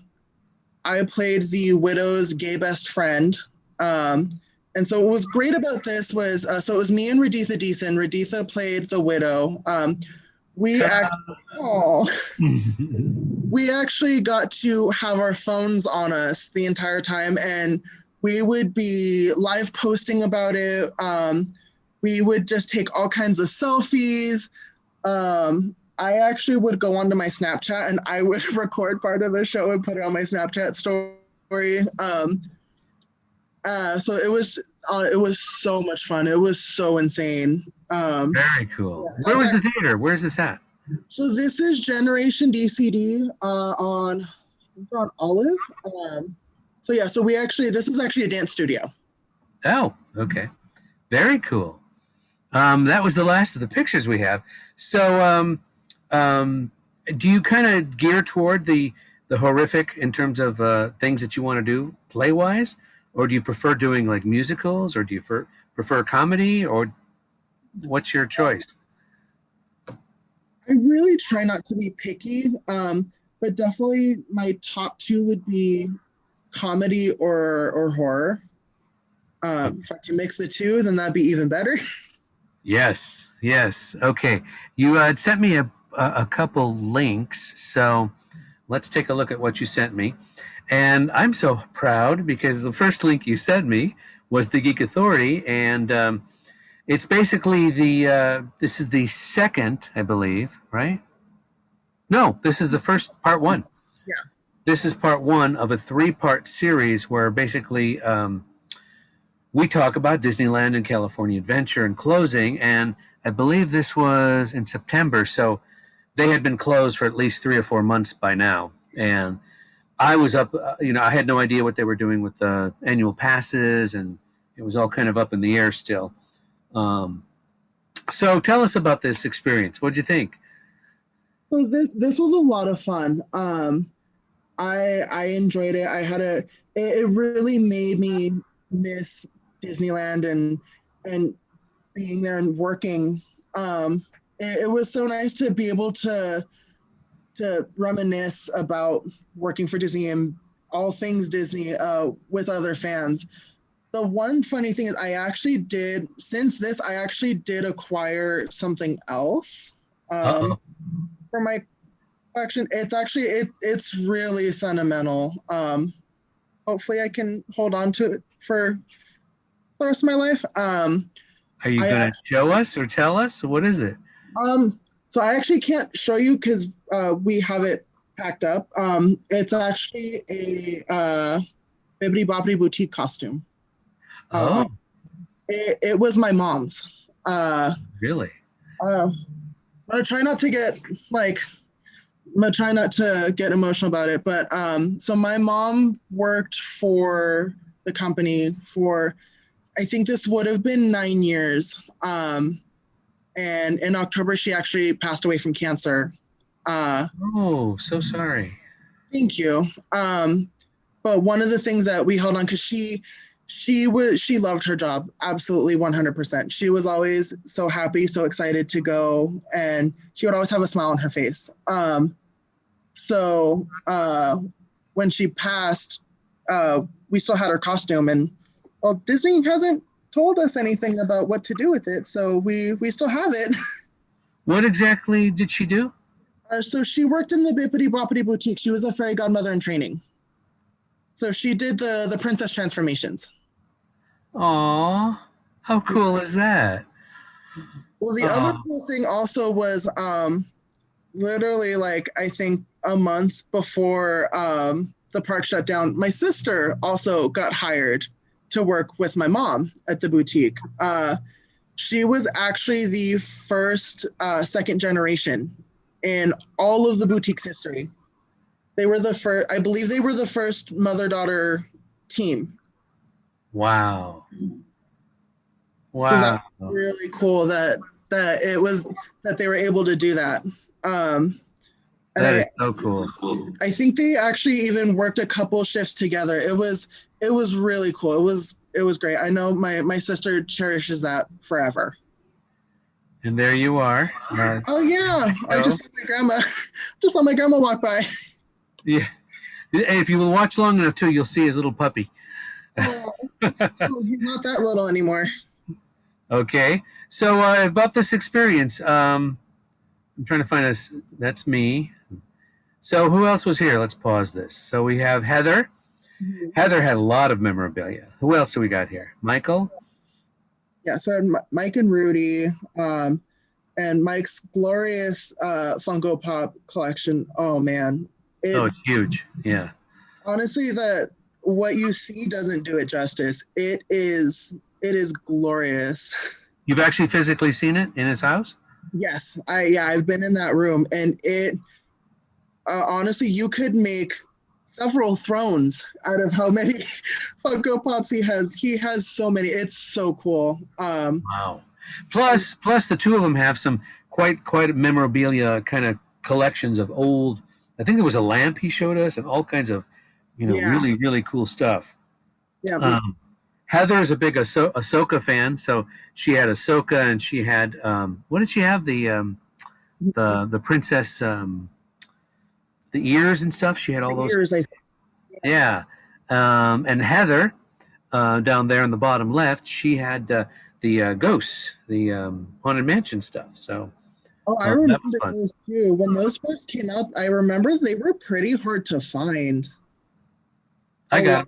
widow's gay best friend. Um, and so what was great about this was, so it was me and Raditha Deason. Raditha played the widow. We actually, oh, we actually got to have our phones on us the entire time, and we would be live posting about it. We would just take all kinds of selfies. I actually would go onto my Snapchat and I would record part of the show and put it on my Snapchat story. So it was so much fun. It was so insane. Very cool. Yeah, Where was the theater? Where's this at? so this is Generation DCD on Olive. So yeah, so this is actually a dance studio. Oh, okay. Very cool. That was the last of the pictures we have. So, do you kind of gear toward the horrific in terms of things that you want to do play wise, or do you prefer doing like musicals, or do you prefer comedy, or what's your choice? I really try not to be picky, but definitely my top two would be comedy or horror. If I can mix the two, then that'd be even better. Yes, yes. Okay, you sent me a couple links, so let's take a look at what you sent me. And I'm so proud because the first link you sent me was the Geek Authority, and it's basically this is the second, I believe, right? No, this is the first part one. Yeah. This is part one of a three-part series where basically we talk about Disneyland and California Adventure and closing, and I believe this was in September, so they had been closed for at least 3 or 4 months by now, and I was up, I had no idea what they were doing with the annual passes, and it was all kind of up in the air still. Um, so tell us about this experience. What'd you think? So this was a lot of fun. I enjoyed it. It really made me miss Disneyland and being there and working. It was so nice to be able to reminisce about working for Disney and all things Disney with other fans. The one funny thing is I actually did acquire something else Uh-oh. for my collection. It's really sentimental. Hopefully I can hold on to it for the rest of my life. Are you I going to actually, show us or tell us? What is it? so I actually can't show you because we have it packed up. It's actually a Bibbidi Bobbidi Boutique costume. Oh, It was my mom's. really? I'm gonna try not to get like I'm gonna try not to get emotional about it, but so my mom worked for the company for I think this would have been 9 years. And in October she actually passed away from cancer. Oh, so sorry. Thank you. But one of the things that we held on because she loved her job absolutely 100%. She was always so happy, so excited to go, and she would always have a smile on her face. So when she passed, we still had her costume, and well, Disney hasn't told us anything about what to do with it, so we still have it. What exactly did she do? So she worked in the Bippity Boppity Boutique. She was a fairy godmother in training. So she did the princess transformations. Aw, how cool is that? Well, the other Oh, cool thing also was literally like I think a month before the park shut down, my sister also got hired to work with my mom at the boutique. She was actually the first second generation in all of the boutique's history. They were the first, I believe they were the first mother-daughter team. wow. So that's Wow. really cool that it was that they were able to do that. And That is so cool. I think they actually even worked a couple shifts together. It was really cool. It was great. I know my sister cherishes that forever. And there you are. Oh yeah, I So, just saw my grandma. Just saw my grandma walk by. yeah. If you will watch long enough too, you'll see his little puppy. Oh, he's not that little anymore. Okay. So about this experience, I'm trying to find us. That's me. So who else was here? Let's pause this. So we have Heather. Heather had a lot of memorabilia. Who else do we got here? Michael. Yeah, so Mike and Rudy, and Mike's glorious Funko Pop collection. Oh man, Oh, it it's huge. Yeah. honestly that what you see doesn't do it justice. It is glorious. You've actually physically seen it in his house? Yes, I've been in that room, and it honestly you could make several thrones out of how many Funko Pops he has. He has so many. It's so cool. Wow. Plus the two of them have some quite memorabilia kind of collections of old. I think there was a lamp he showed us, and all kinds of, Yeah, really cool stuff. yeah, Um, Heather is a big Ahsoka fan, so she had Ahsoka, and she had what did she have? The princess, the ears and stuff. She had all the those. ears. I Yeah, and Heather down there in the bottom left, she had the ghosts, the haunted mansion stuff. So Oh, I that was remember fun. those too. When those first came out, I remember they were pretty hard to find. A I got lot.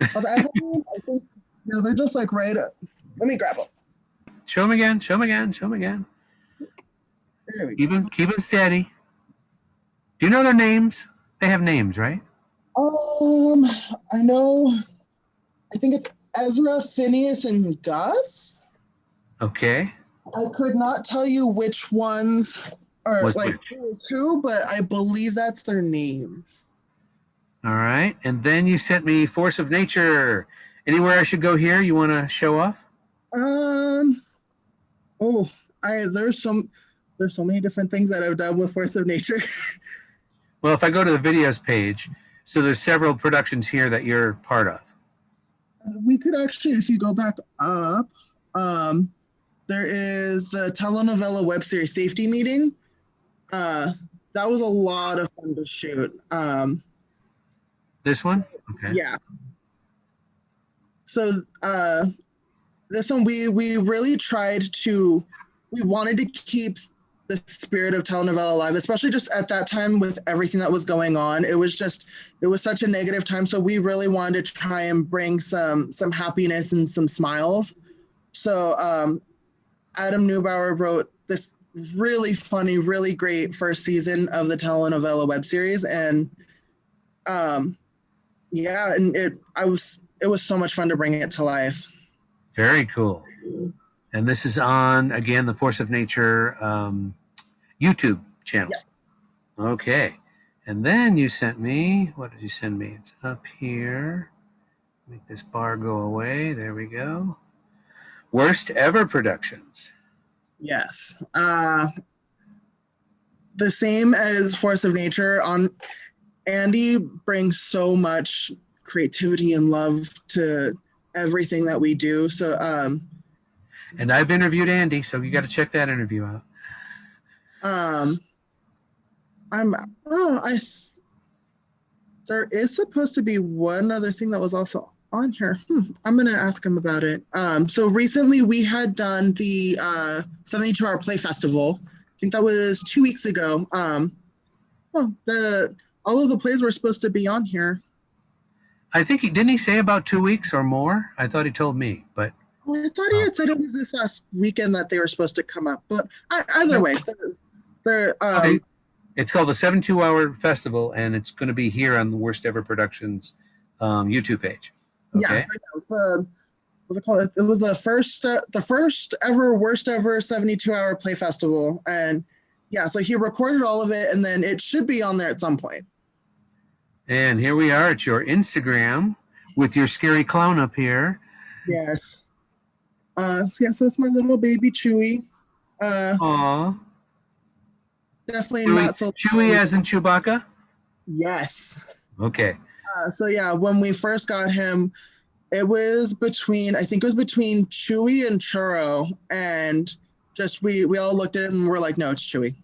it. I have them. I think they're just like right. Let me grab them. Show them again. Show them again. Show them again. There we go. Keep them steady. Do you know their names? They have names, right? Um, I know. I think it's Ezra, Phineas, and Gus. Okay. I could not tell you which ones are What's like which? who is who, but I believe that's their names. All right. And then you sent me Force of Nature. Anywhere I should go here? You want to show off? Um. Oh, I there's so many different things that I've done with Force of Nature. Well, if I go to the videos page, so there's several productions here that you're part of. We could actually, if you go back up, um, there is the telenovela web series Safety Meeting. Uh, that was a lot of fun to shoot. This one? Okay. Yeah. So this one we really tried to we wanted to keep the spirit of telenovela alive, especially just at that time with everything that was going on. It was such a negative time, so we really wanted to try and bring some happiness and some smiles. So Adam Neubauer wrote this really funny, really great first season of the telenovela web series, and yeah, and it was so much fun to bring it to life. Very cool. And this is on, again, the Force of Nature YouTube channel. Yes. Okay. And then you sent me, what did you send me? It's up here. Make this bar go away. There we go. Worst ever productions. Yes. The same as Force of Nature. On Andy brings so much creativity and love to everything that we do. So And I've interviewed Andy, so you got to check that interview out. I'm oh I there is supposed to be one other thing that was also on here. I'm gonna ask him about it. So recently we had done the 72-hour play festival. I think that was 2 weeks ago. The all of the plays were supposed to be on here. I think didn't he say about 2 weeks or more? I thought he told me, but I thought he had said it was this last weekend that they were supposed to come up. But either way, they're okay. It's called the 72-Hour Festival, and it's going to be here on the Worst Ever Productions YouTube page. Okay. Yeah, so what's it called? It was the first ever worst ever 72-hour play festival, and yeah, so he recorded all of it, and then it should be on there at some point. And here we are at your Instagram with your scary clown up here. Yes. So yes, that's my little baby Chewy. Aww. Definitely Chewy, not so. Chewy as in Chewbacca? Yes. Okay. So yeah, when we first got him, it was between Chewy and Churro, and just we all looked at him and we're like, no, it's Chewy.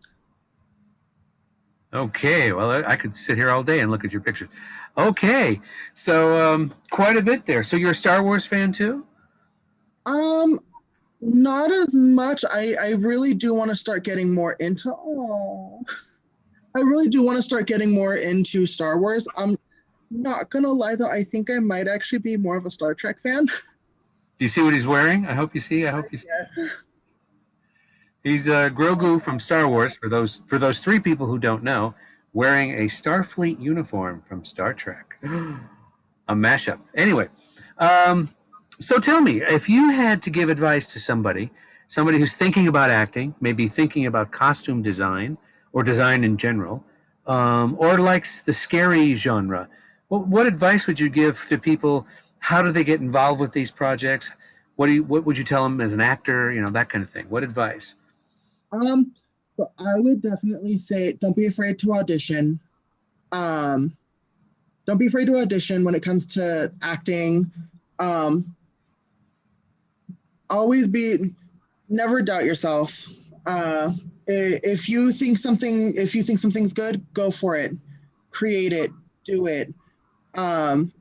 Okay. Well, I could sit here all day and look at your pictures. Okay. So quite a bit there. So you're a Star Wars fan too? Not as much. I really do want to start getting more into. Oh, I really do want to start getting more into Star Wars. I'm not gonna lie though. I think I might actually be more of a Star Trek fan. Do you see what he's wearing? I hope you see. Yes. He's Grogu from Star Wars. For those three people who don't know, wearing a Starfleet uniform from Star Trek. A mashup. Anyway, so tell me, if you had to give advice to somebody who's thinking about acting, maybe thinking about costume design or design in general, or likes the scary genre, what advice would you give to people? How do they get involved with these projects? what would you tell them as an actor? You know, that kind of thing. What advice? Um, but I would definitely say don't be afraid to audition. Um, don't be afraid to audition when it comes to acting. Um, always be never doubt yourself. If you think something's good, go for it, create it, do it. Um,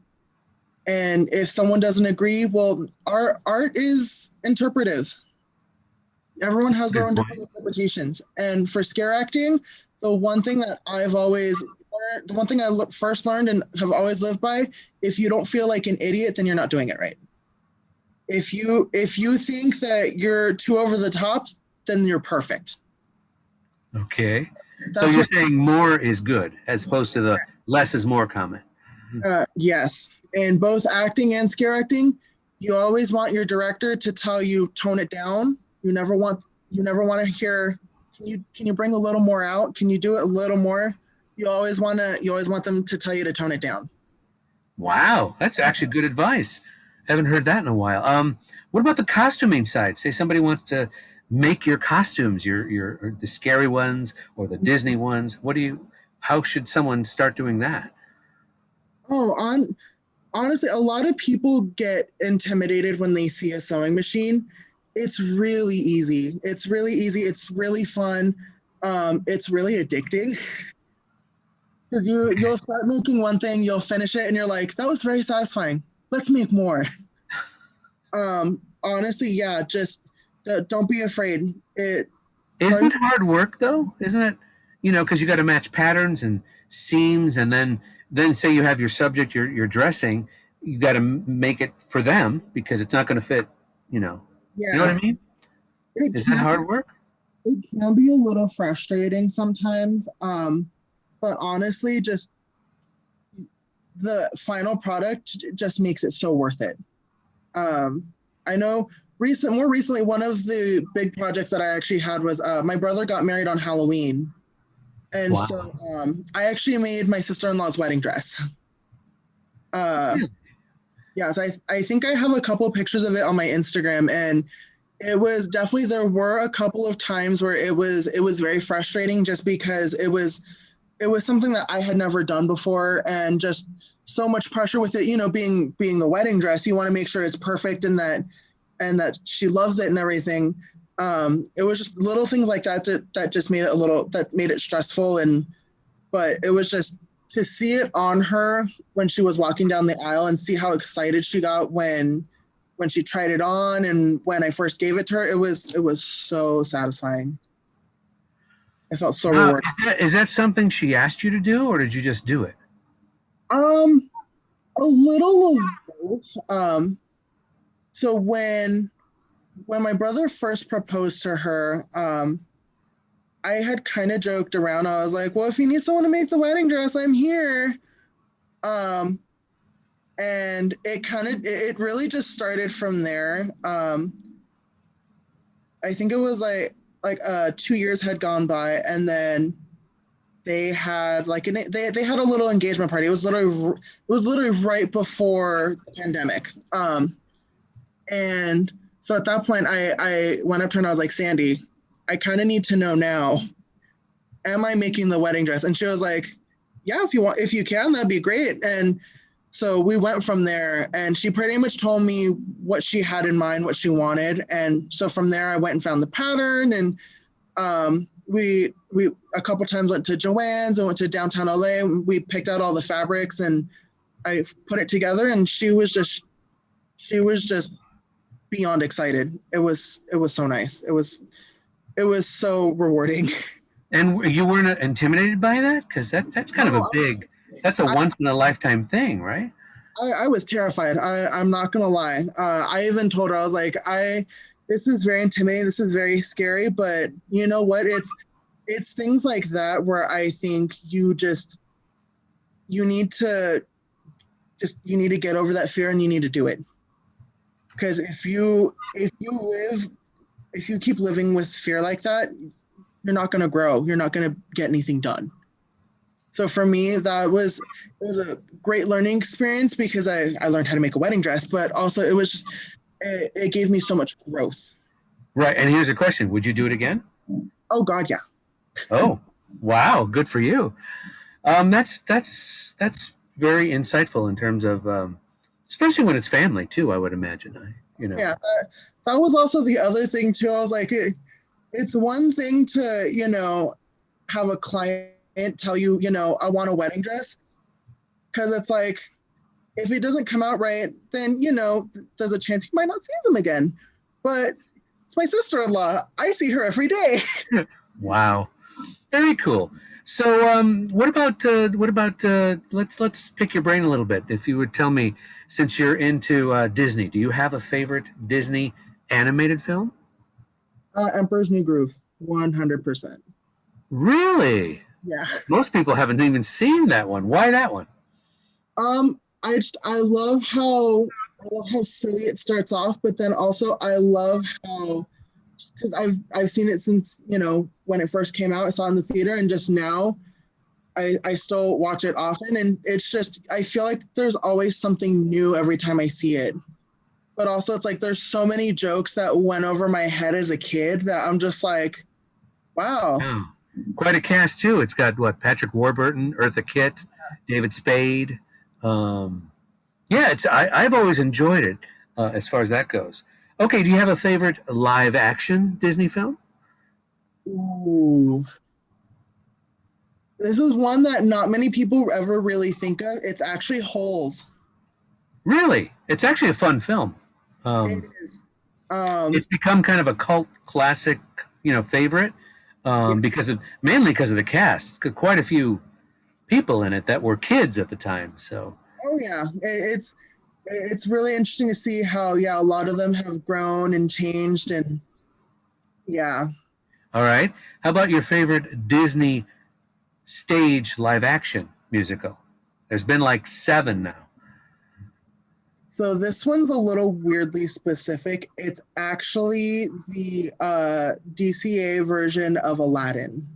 and if someone doesn't agree, well, art is interpretive. Everyone has their Good own point. different interpretations. And for scare acting, the one thing that I've always learned, the one thing I first learned and have always lived by, if you don't feel like an idiot, then you're not doing it right. If you think that you're too over the top, then you're perfect. Okay. So That's you're what. saying more is good as opposed to the less is more comment. Yes, in both acting and scare acting, you always want your director to tell you tone it down. You never want to hear. Can you bring a little more out? Can you do it a little more? You always want them to tell you to tone it down. Wow, that's actually good advice. Haven't heard that in a while. What about the costuming side? Say somebody wants to make your costumes, your or the scary ones or the Disney ones. What do you? How should someone start doing that? Oh, honestly, a lot of people get intimidated when they see a sewing machine. It's really easy. It's really easy. It's really fun. It's really addicting because you'll start making one thing, you'll finish it, and you're like, that was very satisfying. Let's make more. Honestly, yeah, just don't be afraid. Learn. Isn't it hard work though? Isn't it? You know, because you got to match patterns and seams, and then say you have your subject, your dressing. You got to make it for them because it's not going to fit. You know, you know Yeah, what I mean? it Is that can hard work? it can be a little frustrating sometimes. But honestly, just the final product just makes it so worth it. I know more recently, one of the big projects that I actually had was my brother got married on Halloween. And so Wow. I actually made my sister-in-law's wedding dress. Uh, yeah, so I think I have a couple of pictures of it on my Instagram, and it was definitely there were a couple of times where it was very frustrating just because it was something that I had never done before, and just so much pressure with it. Being the wedding dress, you want to make sure it's perfect and that she loves it and everything. It was just little things like that just made it stressful, but it was just to see it on her when she was walking down the aisle and see how excited she got when she tried it on and when I first gave it to her. It was so satisfying. I felt so Wow. rewarded. Is that something she asked you to do, or did you just do it? Um, a little of both. So when my brother first proposed to her, I had kind of joked around. I was like, "Well, if you need someone to make the wedding dress, I'm here." Um, and it really just started from there. I think it was like 2 years had gone by, and then they had they had a little engagement party. It was literally right before the pandemic. And so at that point, I went up to her and I was like, Sandy, I kind of need to know now, am I making the wedding dress? And she was like, yeah, if you can, that'd be great. And so we went from there, and she pretty much told me what she had in mind, what she wanted. And so from there, I went and found the pattern, and we a couple times went to Joann's and went to downtown LA. We picked out all the fabrics, and I put it together, and she was just beyond excited. It was so nice. It was so rewarding. And you weren't intimidated by that? Because that's kind of No, a that's a I, once in a lifetime thing, right? I was terrified. I'm not gonna lie. I even told her, I was like, this is very intimidating. This is very scary. But you know what? It's things like that where I think you need to you need to get over that fear, and you need to do it. Because if you keep living with fear like that, you're not gonna grow. You're not gonna get anything done. So for me, it was a great learning experience because I learned how to make a wedding dress, but also it was just it gave me so much growth. Right. And here's a question: would you do it again? Oh God, yeah. Oh, wow, good for you. That's very insightful in terms of, especially when it's family too. I would imagine. Yeah, that was also the other thing too. I was like, it's one thing to, have a client tell you, I want a wedding dress, because it's like, if it doesn't come out right, then, there's a chance you might not see them again. But it's my sister-in-law. I see her every day. Wow, very cool. So, what about let's pick your brain a little bit. If you would tell me, since you're into Disney, do you have a favorite Disney animated film? Emperor's New Groove, 100%. Really? Yeah. Most people haven't even seen that one. Why that one? I love how silly it starts off, but then also I love how, because I've seen it since, when it first came out. I saw it in the theater, and just now I still watch it often, and it's just, I feel like there's always something new every time I see it. But also it's like there's so many jokes that went over my head as a kid that I'm just like, wow. Oh, quite a cast too. It's got what, Patrick Warburton, Eartha Kitt, David Spade. Um, yeah, I've always enjoyed it as far as that goes. Okay, do you have a favorite live action Disney film? Ooh. This is one that not many people ever really think of. It's actually Holes. Really, it's actually a fun film. It Um, is. it's Um, become kind of a cult classic, favorite yeah. because of mainly because of the cast. It's got quite a few people in it that were kids at the time. So, Oh yeah. It's really interesting to see how, yeah, a lot of them have grown and changed, and yeah. all right. How about your favorite Disney stage live action musical? There's been like seven now. So this one's a little weirdly specific. It's actually the DCA version of Aladdin.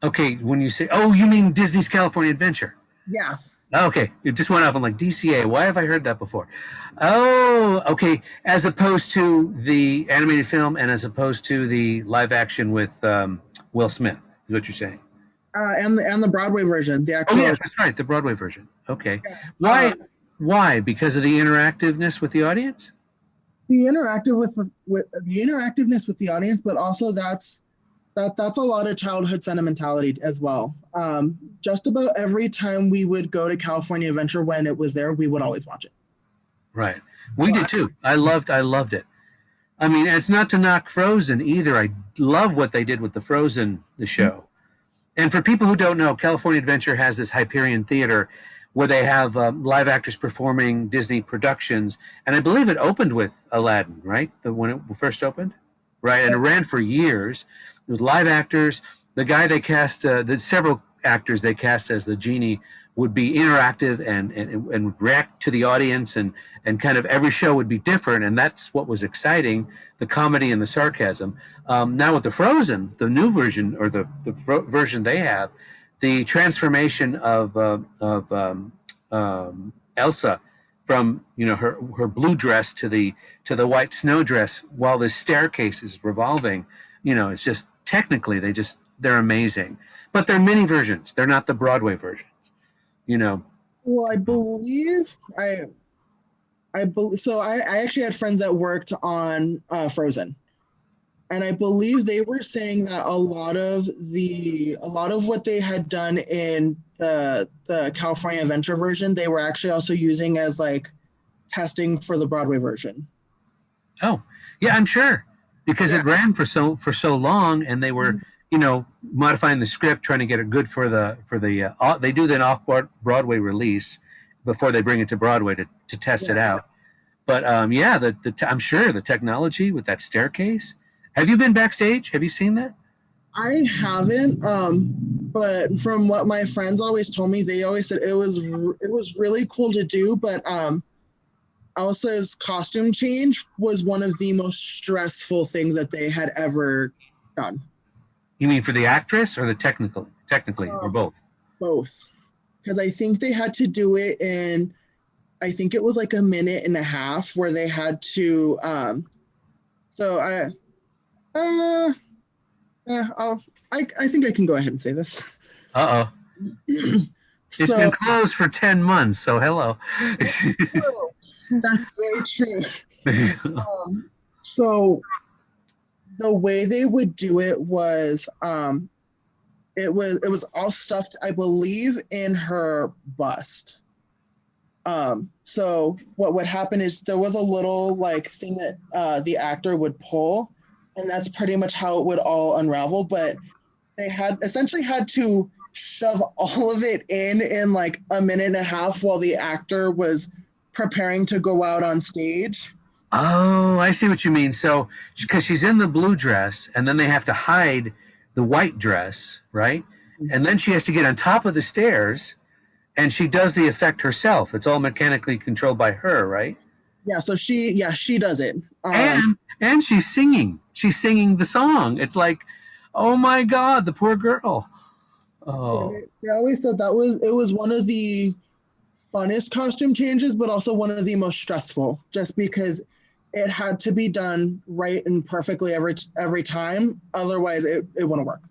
Okay, when you say, oh, you mean Disney's California Adventure? Yeah. Okay, it just went off. I'm like, DCA. Why have I heard that before? Oh, okay. As opposed to the animated film, and as opposed to the live action with Will Smith, is what you're saying? And the Broadway version, the Oh yeah, actual. that's right, the Broadway version. Okay, uh, why? Why? Because of the interactiveness with the audience? the interactive with the interactiveness with the audience, but also that's a lot of childhood sentimentality as well. Just about every time we would go to California Adventure when it was there, we would always watch it. Right. We So did too. I loved it. I mean, it's not to knock Frozen either. I love what they did with the Frozen the show. And for people who don't know, California Adventure has this Hyperion Theater where they have live actors performing Disney productions, and I believe it opened with Aladdin, right? When it first opened, right? And it ran for years. It was live actors. The guy they cast, the several actors they cast as the genie would be interactive and react to the audience, and kind of every show would be different, and that's what was exciting, the comedy and the sarcasm. Now with the Frozen, the new version, or the version they have, the transformation of Elsa from her blue dress to the white snow dress while the staircase is revolving, it's just technically they're amazing, but they're mini versions. They're not the Broadway versions. You know. well, I believe I actually had friends that worked on Frozen, and I believe they were saying that a lot of what they had done in the California Adventure version, they were actually also using as like testing for the Broadway version. Oh, yeah, I'm sure because Yeah. it ran for so long, and they were modifying the script, trying to get it good for the they do an off Broadway release before they bring it to Broadway to test it Yeah. out. But yeah, I'm sure the technology with that staircase. Have you been backstage? Have you seen that? I haven't, but from what my friends always told me, they always said it was really cool to do. But Elsa's costume change was one of the most stressful things that they had ever done. You mean for the actress or the technically, or Um, both? Both, because I think they had to do it in I think it was like a minute and a half where they had to. So uh, I think I can go ahead and say this. Uh-oh. It's So been closed for 10 months, so hello. that's very true. So the way they would do it was it was all stuffed, I believe, in her bust. So what would happen is there was a little like thing that the actor would pull, and that's pretty much how it would all unravel. But they had essentially had to shove all of it in like a minute and a half while the actor was preparing to go out on stage. Oh, I see what you mean. So, because she's in the blue dress, and then they have to hide the white dress, right? And then she has to get on top of the stairs, and she does the effect herself. It's all mechanically controlled by her, right? Yeah, so she does it. And she's singing. She's singing the song. It's like, oh my God, the poor girl. Yeah, Oh, they always said that was one of the funnest costume changes, but also one of the most stressful, just because it had to be done right and perfectly every time. Otherwise, it wouldn't work.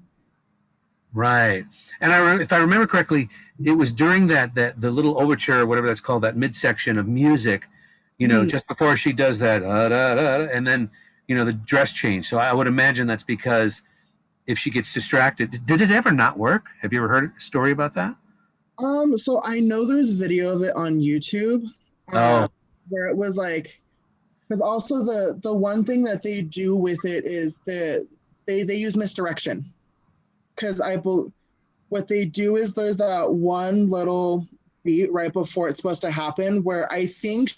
right. And if I remember correctly, it was during that the little overture or whatever that's called, that midsection of music, Mhm. just before she does that, and then the dress change. So I would imagine that's because if she gets distracted, did it ever not work? Have you ever heard a story about that? So I know there's video of it on YouTube, uh, Oh, where it was like, because also the one thing that they do with it is that they use misdirection. Because what they do is there's that one little beat right before it's supposed to happen where I think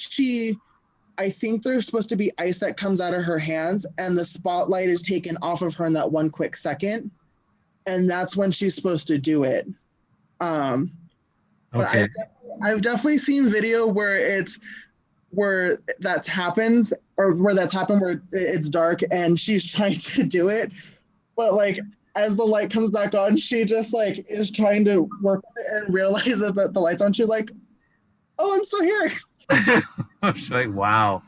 there's supposed to be ice that comes out of her hands, and the spotlight is taken off of her in that one quick second, and that's when she's supposed to do it. Um, but okay. I've definitely seen video where that happens, or where that's happened where it's dark and she's trying to do it, but like as the light comes back on, she just like is trying to work with it and realizes that the light's on. She's like, "Oh, I'm still here." I was like, wow.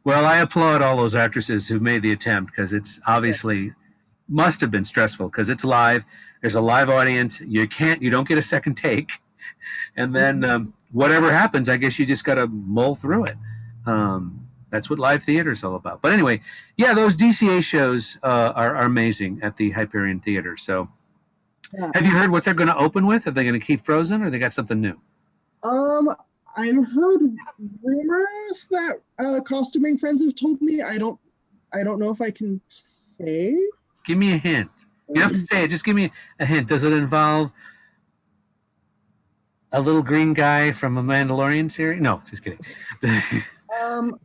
Well, I applaud all those actresses who made the attempt because it's obviously must have been stressful because it's live. There's a live audience. You don't get a second take, and then whatever happens, I guess you just got to mull through it. That's what live theater is all about. But anyway, yeah, those DCA shows are amazing at the Hyperion Theater. So, Yeah. have you heard what they're going to open with? Are they going to keep Frozen, or they got something new? Um, I've heard rumors that costuming friends have told me. I don't know if I can say. Give me a hint. You don't have to say it. Just give me a hint. Does it involve a little green guy from a Mandalorian series? No, just kidding. It's Um,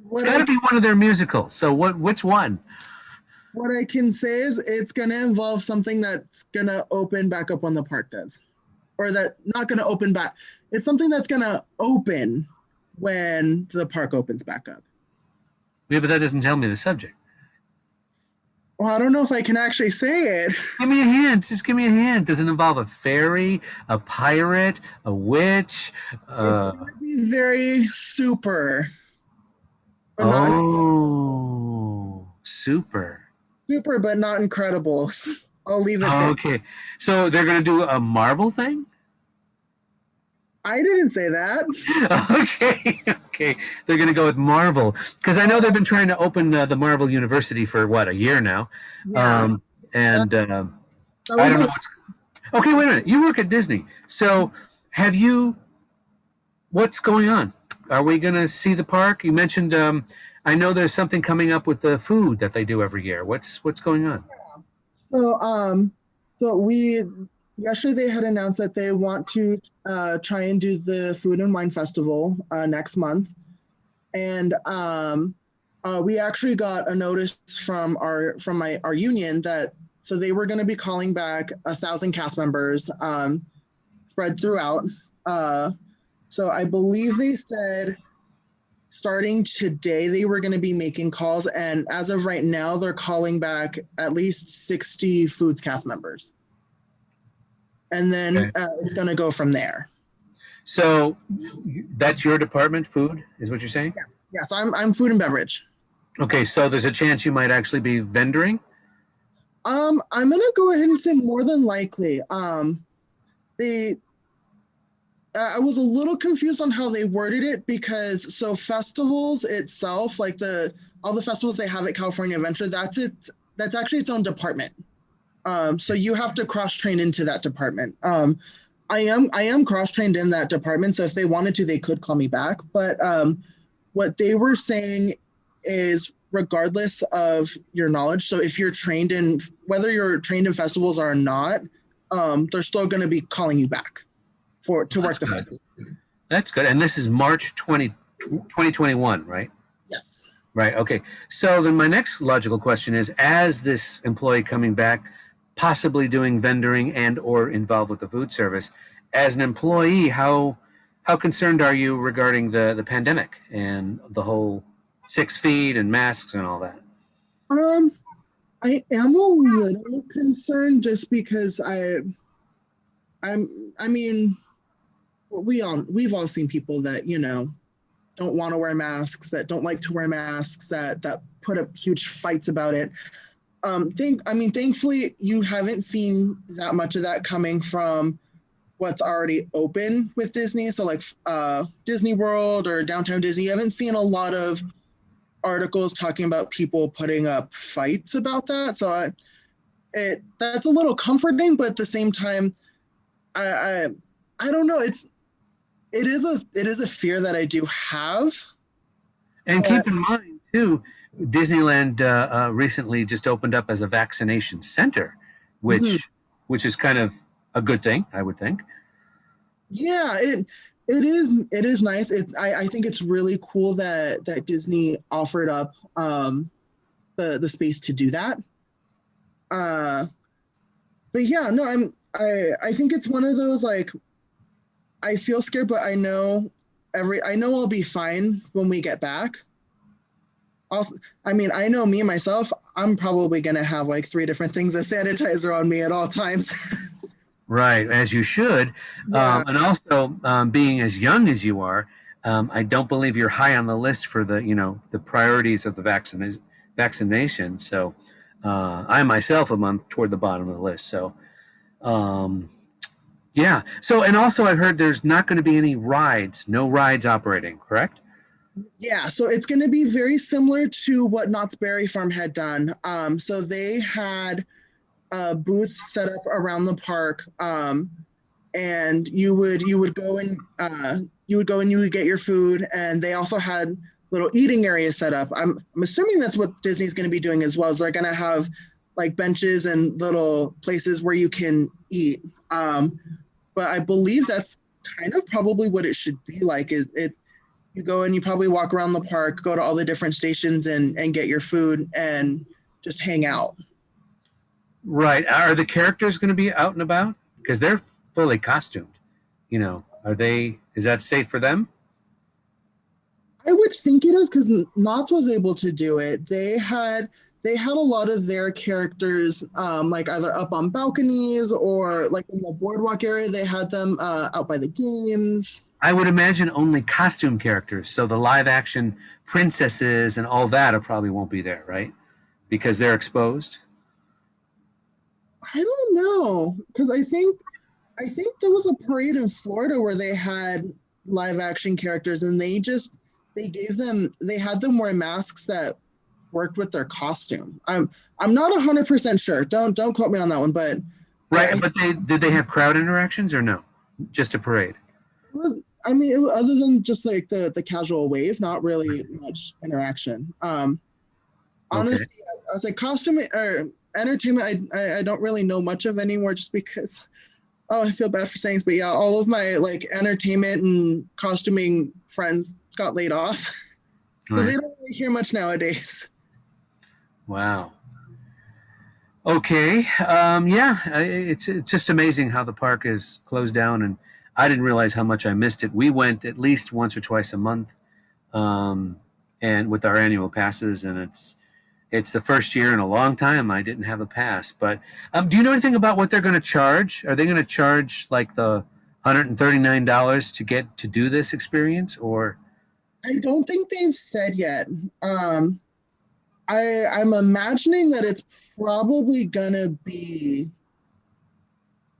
what got I to be one of their musicals. So what? Which one? what I can say is it's gonna involve something that's gonna open back up when the park does, or that not gonna open back. It's something that's gonna open when the park opens back up. Yeah, but that doesn't tell me the subject. Well, I don't know if I can actually say it. Give me a hint. Just give me a hint. Does it involve a fairy, a pirate, a witch? It's gonna be very super, but not Oh, super. super, but not Incredibles. I'll leave it there. Okay. So they're going to do a Marvel thing? I didn't say that. Okay. Okay. They're going to go with Marvel. Because I know they've been trying to open the Marvel University for, what, a year now? Yeah, that, And that I was don't know a what's. Okay, wait a minute. You work at Disney. So have you. What's going on? Are we going to see the park? You mentioned. I know there's something coming up with the food that they do every year. What's going on? so we yesterday they had announced that they want to try and do the Food and Wine Festival next month, and we actually got a notice from our union that so they were going to be calling back 1,000 cast members spread throughout. So I believe they said starting today they were going to be making calls, and as of right now they're calling back at least 60 foods cast members, and then Okay. it's going to go from there. So that's your department, food, is what you're saying? Yeah, so I'm food and beverage. Okay, so there's a chance you might actually be vendoring? I'm gonna go ahead and say more than likely. They I was a little confused on how they worded it because so festivals itself, like the all the festivals they have at California Adventure, that's it. That's actually its own department. So you have to cross train into that department. I am cross trained in that department, so if they wanted to, they could call me back. But what they were saying is, regardless of your knowledge, so if you're trained in whether you're trained in festivals or not, they're still going to be calling you back to work the festival. That's good. And this is March 2021, right? Yes. Right. Okay. So then my next logical question is, as this employee coming back, possibly doing vendoring and or involved with the food service, as an employee, how concerned are you regarding the pandemic and the whole 6 feet and masks and all that? Um, I am a little concerned just because I mean, we've all seen people that, don't want to wear masks, that don't like to wear masks, that put up huge fights about it. Thankfully, you haven't seen that much of that coming from what's already open with Disney. So like Disney World or Downtown Disney, you haven't seen a lot of articles talking about people putting up fights about that. So that's a little comforting, but at the same time, I I don't know. It is a fear that I do have. And keep in mind too, Disneyland recently just opened up as a vaccination center, Mhm. which is kind of a good thing, I would think. Yeah, it is nice. I think it's really cool that Disney offered up the space to do that. Uh, but yeah, no, I think it's one of those like I feel scared, but I know I'll be fine when we get back. Also, I know me myself, I'm probably gonna have like three different things of sanitizer on me at all times. Right, as you should. Yeah. And also, being as young as you are, I don't believe you're high on the list for the priorities of the vaccination. So, I myself am on toward the bottom of the list. So, um, yeah. So, and also, I've heard there's not going to be any rides, no rides operating. Correct? Yeah, so it's going to be very similar to what Knott's Berry Farm had done. So they had booths set up around the park, and you would go and you would get your food, and they also had little eating areas set up. I'm assuming that's what Disney's going to be doing as well. Is they're going to have like benches and little places where you can eat. But I believe that's kind of probably what it should be like. Is it you go and you probably walk around the park, go to all the different stations and get your food and just hang out. Right. Are the characters going to be out and about? Because they're fully costumed. Are they? Is that safe for them? I would think it is because Knott's was able to do it. They had a lot of their characters like either up on balconies or like in the boardwalk area. They had them out by the games. I would imagine only costume characters. So the live action princesses and all that probably won't be there, right? Because they're exposed. I don't know because I think there was a parade in Florida where they had live action characters and they had them wear masks that worked with their costume. I'm not 100% sure. Don't quote me on that one, but Right. I But did they have crowd interactions or no? Just a parade. it was other than just like the casual wave, not really much interaction. Okay. Honestly, I was like costume or entertainment. I don't really know much of anymore, just because. Oh, I feel bad for saying this, but yeah, all of my like entertainment and costuming friends got laid off, so they Right. don't really hear much nowadays. Wow. Okay. Yeah. It's just amazing how the park is closed down, and I didn't realize how much I missed it. We went at least once or twice a month, um, and with our annual passes, and it's the first year in a long time I didn't have a pass. But do you know anything about what they're going to charge? Are they going to charge like the $139 to get to do this experience, or I don't think they've said yet. I'm imagining that it's probably gonna be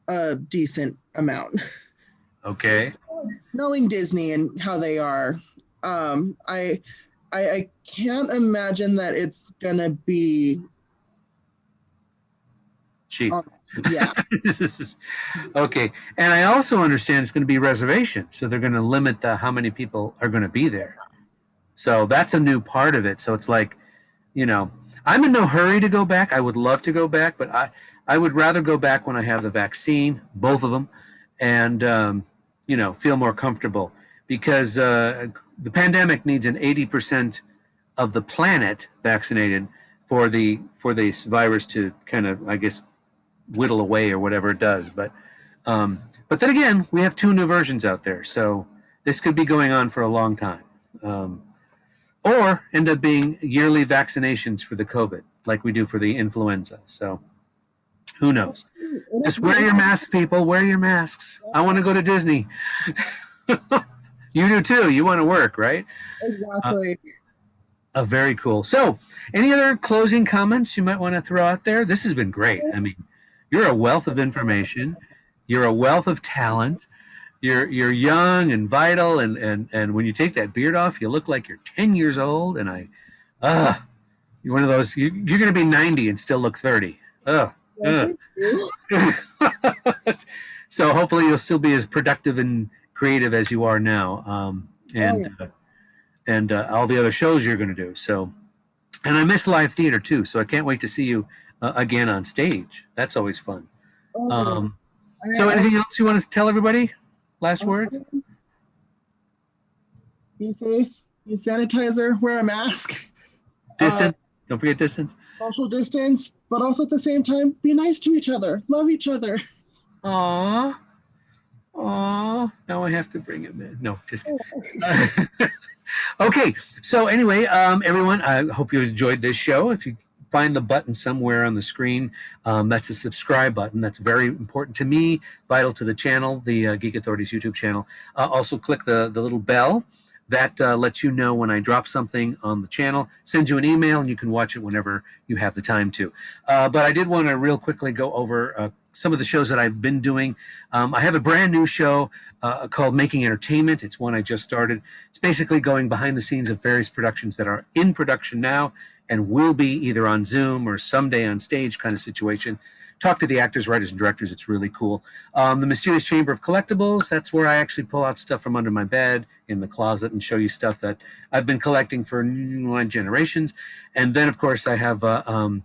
a decent amount. okay. Knowing Disney and how they are, um, I, I can't imagine that it's gonna be. Cheap. Yeah. Okay. And I also understand it's going to be reservations, so they're going to limit how many people are going to be there. So that's a new part of it. So it's like, you know, I'm in no hurry to go back. I would love to go back, but I would rather go back when I have the vaccine, both of them, and feel more comfortable, because the pandemic needs an 80% of the planet vaccinated for this virus to kind of, I guess, whittle away or whatever it does. But then again, we have two new versions out there, so this could be going on for a long time. Or end up being yearly vaccinations for the COVID, like we do for the influenza. So who knows? Just wear your masks, people. Wear your masks. I want to go to Disney. You do too. You want to work, right? Exactly. Very cool. So, any other closing comments you might want to throw out there? This has been great. I mean, you're a wealth of information. You're a wealth of talent. You're young and vital, and when you take that beard off, you look like you're 10 years old. And you're one of those. You're going to be 90 and still look 30. So hopefully you'll still be as productive and creative as you are now, and all the other shows you're going to do. So, and I miss live theater too. So I can't wait to see you again on stage. That's always fun. So anything else you want to tell everybody? Last word? Be safe. Use sanitizer. Wear a mask. Distance. Don't forget distance. Social distance, but also at the same time, be nice to each other. Love each other. Aww. Aww. Now I have to bring him in. No, just kidding. Okay. So anyway, everyone, I hope you enjoyed this show. If you find the button somewhere on the screen, that's a subscribe button. That's very important to me, vital to the channel, the Geek Authority's YouTube channel. Also click the little bell. That lets you know when I drop something on the channel, sends you an email, and you can watch it whenever you have the time to. But I did want to real quickly go over some of the shows that I've been doing. I have a brand new show called Making Entertainment. It's one I just started. It's basically going behind the scenes of various productions that are in production now and will be either on Zoom or someday on stage kind of situation. Talk to the actors, writers, and directors. It's really cool. The Mysterious Chamber of Collectibles, that's where I actually pull out stuff from under my bed in the closet and show you stuff that I've been collecting for 9 generations. And then, of course, I have the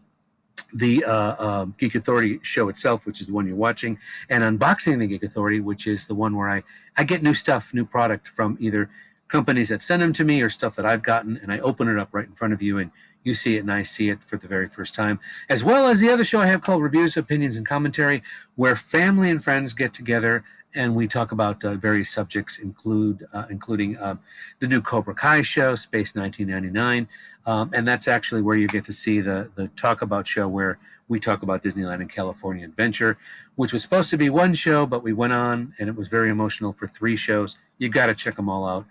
Geek Authority show itself, which is the one you're watching, and Unboxing the Geek Authority, which is the one where I get new stuff, new product from either companies that send them to me or stuff that I've gotten, and I open it up right in front of you, and you see it and I see it for the very first time, as well as the other show I have called Reviews, Opinions, and Commentary, where family and friends get together and we talk about various subjects, including the new Cobra Kai show, Space 1999, and that's actually where you get to see the Talk About show, where we talk about Disneyland and California Adventure, which was supposed to be one show, but we went on and it was very emotional for 3 shows. You got to check them all out.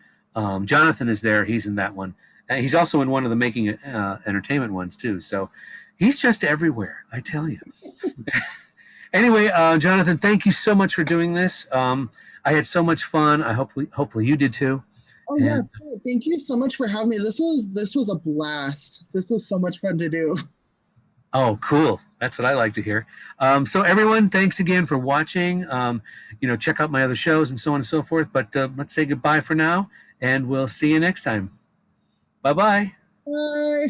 Jonathan is there. He's in that one. He's also in one of the Making Entertainment ones too. So he's just everywhere, I tell you. Anyway, Jonathan, thank you so much for doing this. I had so much fun. Hopefully you did too. Oh yeah, thank you so much for having me. This was a blast. This was so much fun to do. Oh, cool. That's what I like to hear. So everyone, thanks again for watching. Check out my other shows and so on and so forth. But let's say goodbye for now, and we'll see you next time. Bye-bye. Bye.